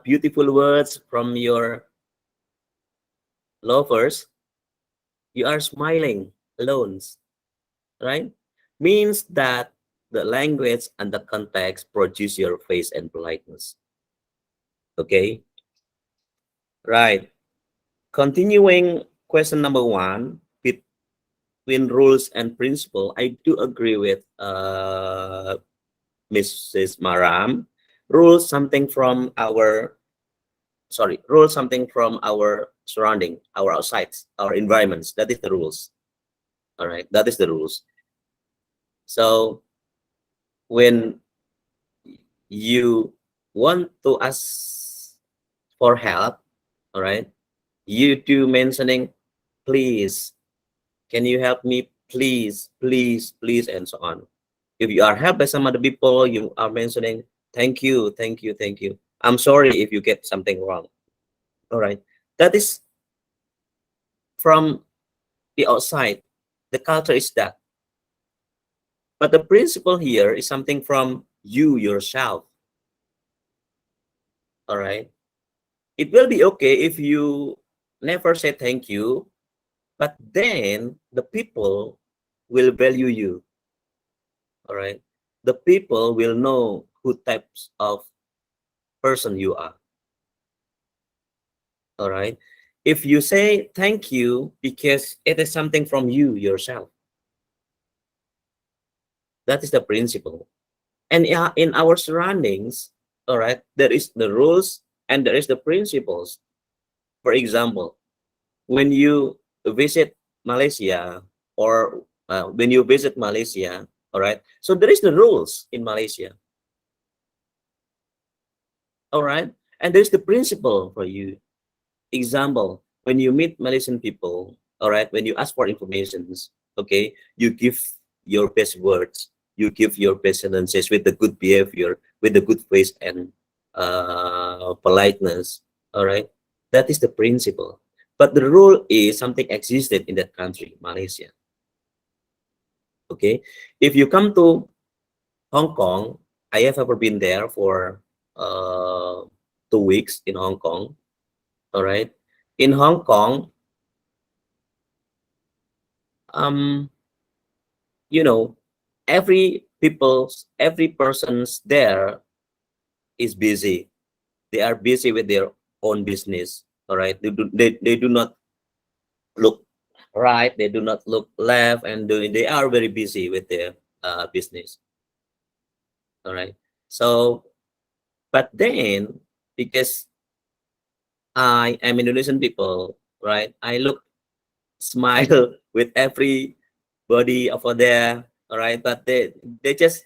beautiful words from your lovers, you are smiling alone, right? Means that the language and the context produce your face and politeness. Okay, right. Continuing question number one, between rules and principle, I do agree with Mrs. Maram. Rules something from our, sorry, rules something from our surrounding, our outsides, our environments. That is the rules. All right, that is the rules. So when you want to ask for help, all right, you do mentioning, please, can you help me, please, please, please, and so on. If you are helped by some other people, you are mentioning, thank you, thank you, thank you. I'm sorry if you get something wrong. All right, that is from the outside. The culture is that. But the principle here is something from you yourself. All right. It will be okay if you never say thank you, but then the people will value you. All right. The people will know who types of person you are. All right. If you say thank you because it is something from you yourself, that is the principle. And yeah, in our surroundings, all right, there is the rules and there is the principles. For example, when you visit Malaysia, or when you visit Malaysia, all right, so there is the rules in Malaysia, all right, and there's the principle for you. Example, when you meet Malaysian people, all right, when you ask for informations, okay, you give your best words, you give your best sentences with the good behavior, with the good face and politeness, all right, that is the principle. But the rule is something existed in that country, Malaysia. Okay, if you come to Hong Kong, I have ever been there for 2 weeks in Hong Kong. All right, in Hong Kong, um, you know, every person's there is busy. They are busy with their own business. All right, they do not look right. They do not look left, and they are very busy with their business. All right. So, but then because I am Indonesian people, right? I look smile with everybody over there. All right, but they just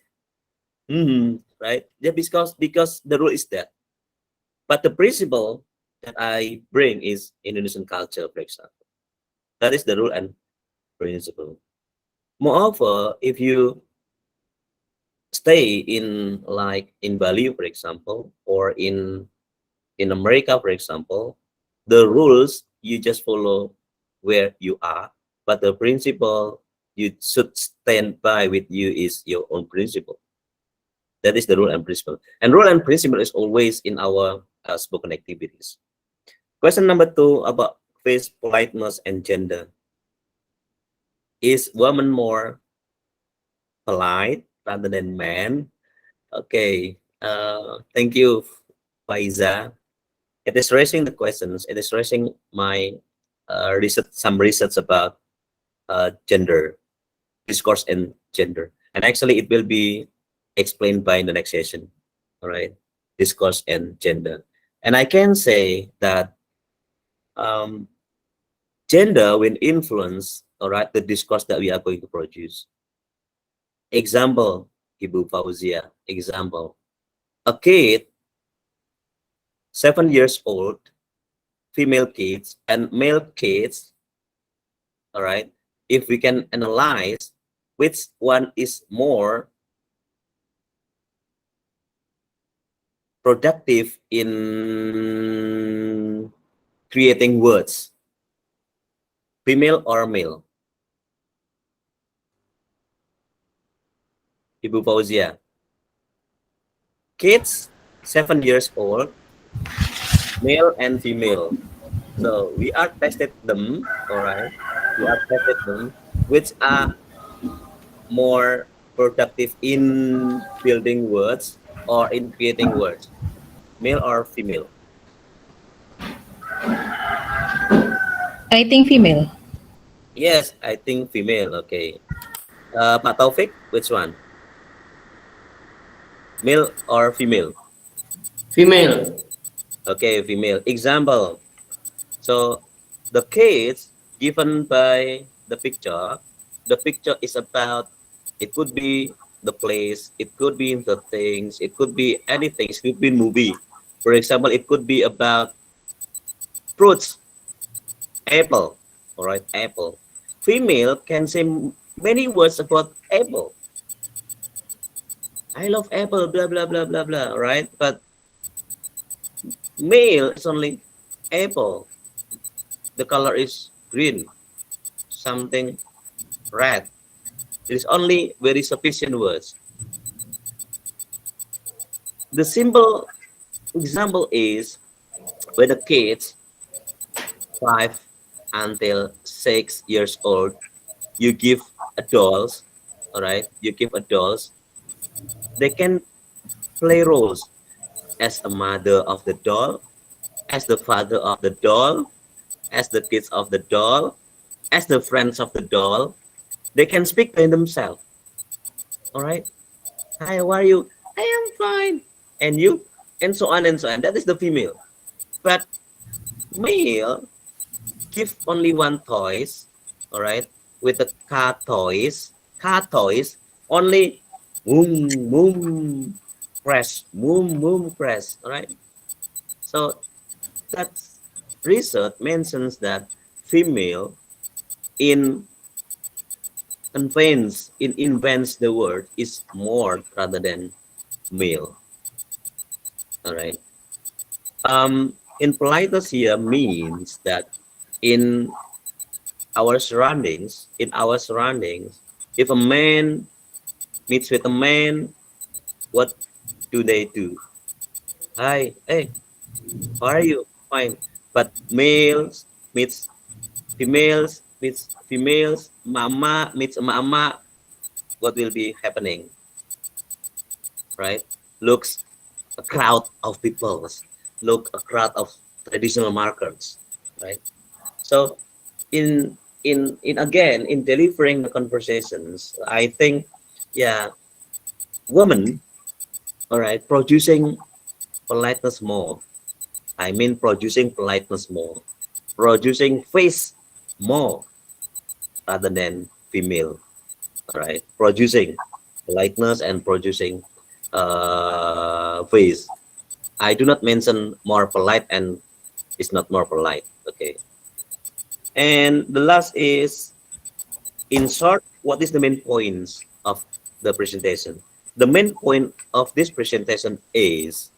right? Yeah, because the rule is that. But the principle that I bring is Indonesian culture, for example. That is the rule and principle. Moreover, if you stay in like in Bali, for example, or in America, for example, the rules you just follow where you are, but the principle you should stand by with you is your own principle. That is the rule and principle. And rule and principle is always in our spoken activities. Question number two about face, politeness, and gender. Is woman more polite rather than man? Okay. Thank you, Faiza. It is raising the questions. It is raising my some research about gender, discourse, and gender. And actually, it will be explained by in the next session. All right, discourse and gender. And I can say that um, gender will influence, all right, the discourse that we are going to produce. Example, Ibu Fauzia. Example, a kid 7 years old female kids and male kids, all right, if we can analyze which one is more productive in creating words, female or male? Ibu Fauzia. Kids 7 years old, male and female. So we are tested them, all right. We are tested them, which are more productive in building words or in creating words, male or female. I think female. Yes, I think female. Okay. Pak Taufik, which one? Male or female? Female. Okay, female. Example. So the kids given by the picture is about, it could be the place, it could be the things, it could be anything, it could be movie. For example, it could be about fruits, apple, all right, apple. Female can say many words about apple. I love apple, blah, blah, blah, blah, blah, right? But male is only apple. The color is green, something red. It is only very sufficient words. The simple example is when the kids 5 until 6 years old, you give adults, all right, you give adults, they can play roles as a mother of the doll, as the father of the doll, as the kids of the doll, as the friends of the doll. They can speak by themselves, all right. Hi, how are you? I am fine. And you? And so on and so on. That is the female. But male give only one toys, all right, with the car toys, only boom, boom, press, boom, boom, press, all right. So that research mentions that female in invents the word is more rather than male, all right. In politeness here means that in in our surroundings, if a man meets with a man, what do they do? Hi, hey, how are you? Fine. But males meets females, mama meets mama, what will be happening, right? Looks a crowd of people, look a crowd of traditional markers, right? So in again in delivering the conversations, I think, yeah, women, all right, producing politeness more. I mean producing politeness more, producing face more rather than female, all right, producing politeness and producing face. I do not mention more polite and it's not more polite. Okay. And the last is, in short, what is the main points of the presentation? The main point of this presentation is,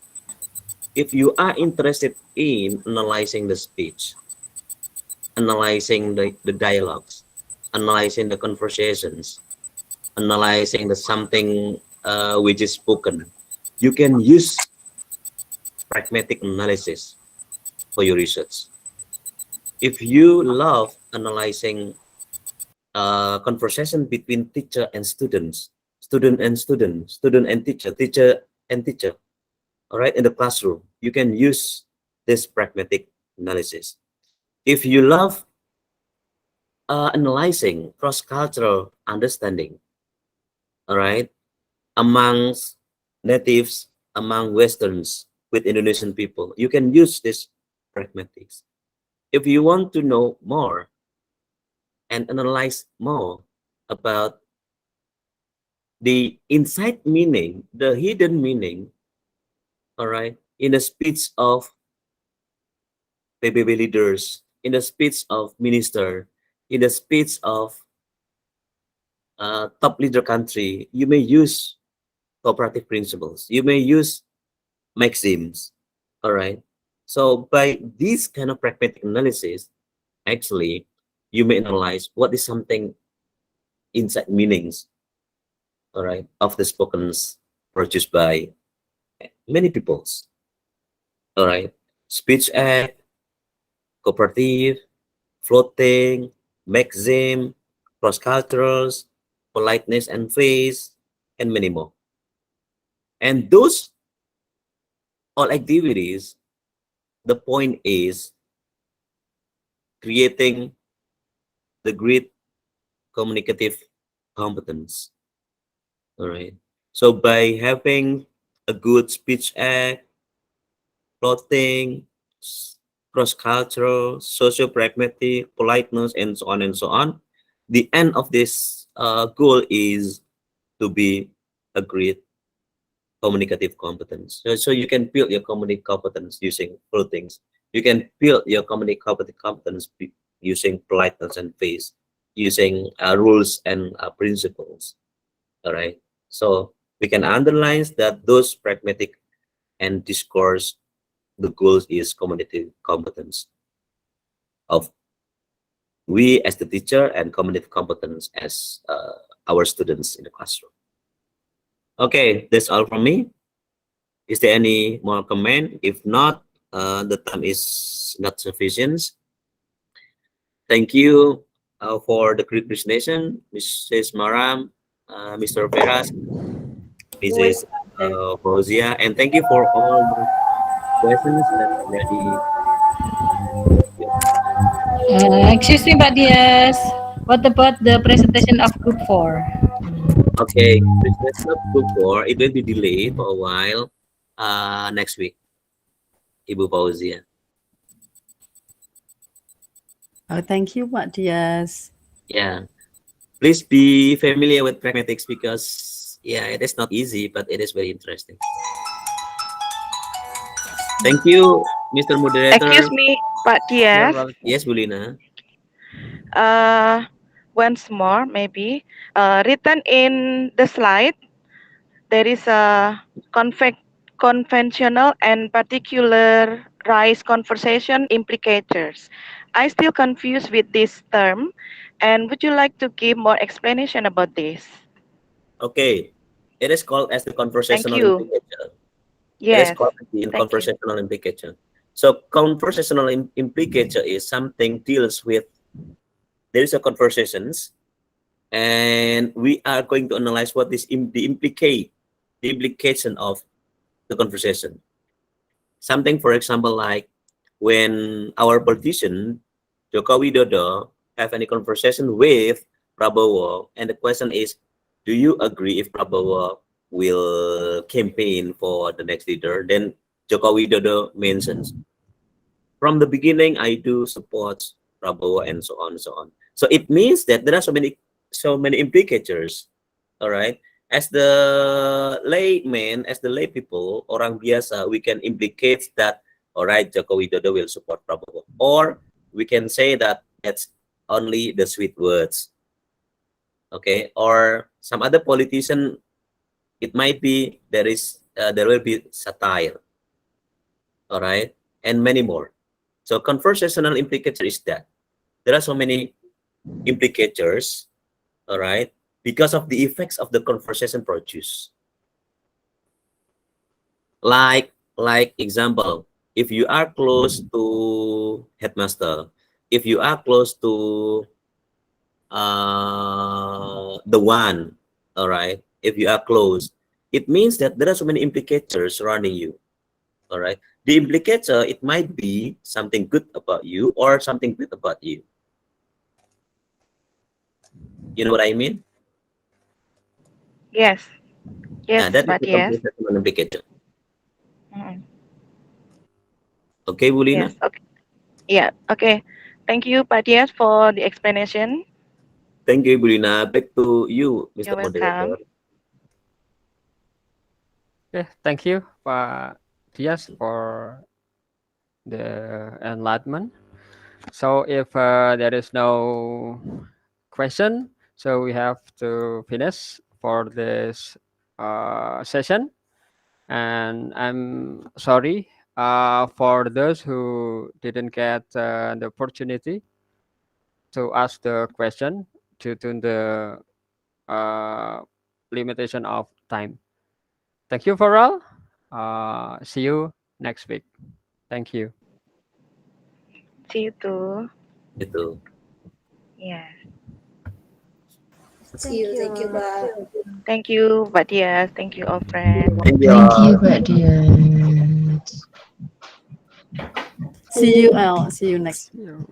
if you are interested in analyzing the speech, analyzing the dialogues, analyzing the conversations, analyzing the something which is spoken, you can use pragmatic analysis for your research. If you love analyzing conversation between teacher and students, student and teacher, teacher and teacher, all right, in the classroom, you can use this pragmatic analysis. If you love analyzing cross-cultural understanding, all right, amongst natives, among Westerns, with Indonesian people, you can use this pragmatics. If you want to know more and analyze more about the inside meaning, the hidden meaning, all right, in the speech of PBB leaders, in the speech of minister, in the speech of top leader country, you may use cooperative principles. You may use maxims. All right. So by this kind of pragmatic analysis, actually, you may analyze what is something inside meanings, all right, of the spokens produced by many peoples. All right. Speech act, cooperative, floating, maxim, cross cultures, politeness and face, and many more. And those all activities, the point is creating the great communicative competence. All right. So by having a good speech act, plotting, cross-cultural, socio-pragmatic, politeness, and so on, the end of this goal is to be a great communicative competence. So you can build your communicative competence using full things. You can build your communicative competence using politeness and face, using rules and principles. All right. So we can underline that those pragmatic and discourse, the goal is communicative competence of we as the teacher and communicative competence as our students in the classroom. Okay, that's all from me. Is there any more comment? If not, the time is not sufficient. Thank you for the great presentation, Mrs. Maram, Mr. Veras, Mrs. Fauzia, and thank you for all the questions that already. Excuse me, Mbak Dias. What about the presentation of group 4? Okay, presentation of group 4, it will be delayed for a while next week, Ibu Fauzia. Oh, thank you, Pak Dias. Yeah, please be familiar with pragmatics because yeah, it is not easy, but it is very interesting. Thank you, Mr. Moderator. Excuse me, Pak You're Dias. welcome. Yes, Bulina. Once more, maybe. Written in the slide, there is a conventional and particularized conversation implicators. I still confused with this term, and would you like to give more explanation about this? Okay, it is called as the Thank conversational you. implication. It is Yes, called the thank you. conversational implication. So conversational implication is something deals with there is a conversations, and we are going to analyze what is the implication of the conversation. Something, for example, like when our politician Joko Widodo have any conversation with Prabowo, and the question is, do you agree if Prabowo will campaign for the next leader? Then Joko Widodo mentions, from the beginning, I do support Prabowo and so on and so on. So it means that there are so many implicators. All right. As the layman, as the lay people, orang biasa, we can implicate that, all right, Joko Widodo will support Prabowo. Or we can say that that's only the sweet words. Okay. Or some other politician, it might be there will be satire. All right. And many more. So conversational implicator is that there are so many implicators, all right, because of the effects of the conversation produce. Like example, if you are close to headmaster, if you are close to the one, all right, if you are close, it means that there are so many implicators surrounding you. All right. The implicator, it might be something good about you or something good about you. You know what I mean? Yes, yes, That is Pak the Dias. conversational implicator. Mm, Okay, Bulina? yes, okay. Yeah, okay. Thank you, Pak Dias, for the explanation. Thank you, Bulina. Back to you, Mr. You're welcome. Moderator. Okay, thank you, Pak Dias, for the enlightenment. So if there is no question, so we have to finish for this session. And I'm sorry for those who didn't get the opportunity to ask the question due to the uh, limitation of time. Thank you for all. See you next week. Thank you. See you too. Itu. Yeah. Thank Thank you, you. Mbak. Thank you, Mbak Dias. Thank you, all friends. Thank you Thank you, all. Mbak Dian. See you, Al. See you next. See you.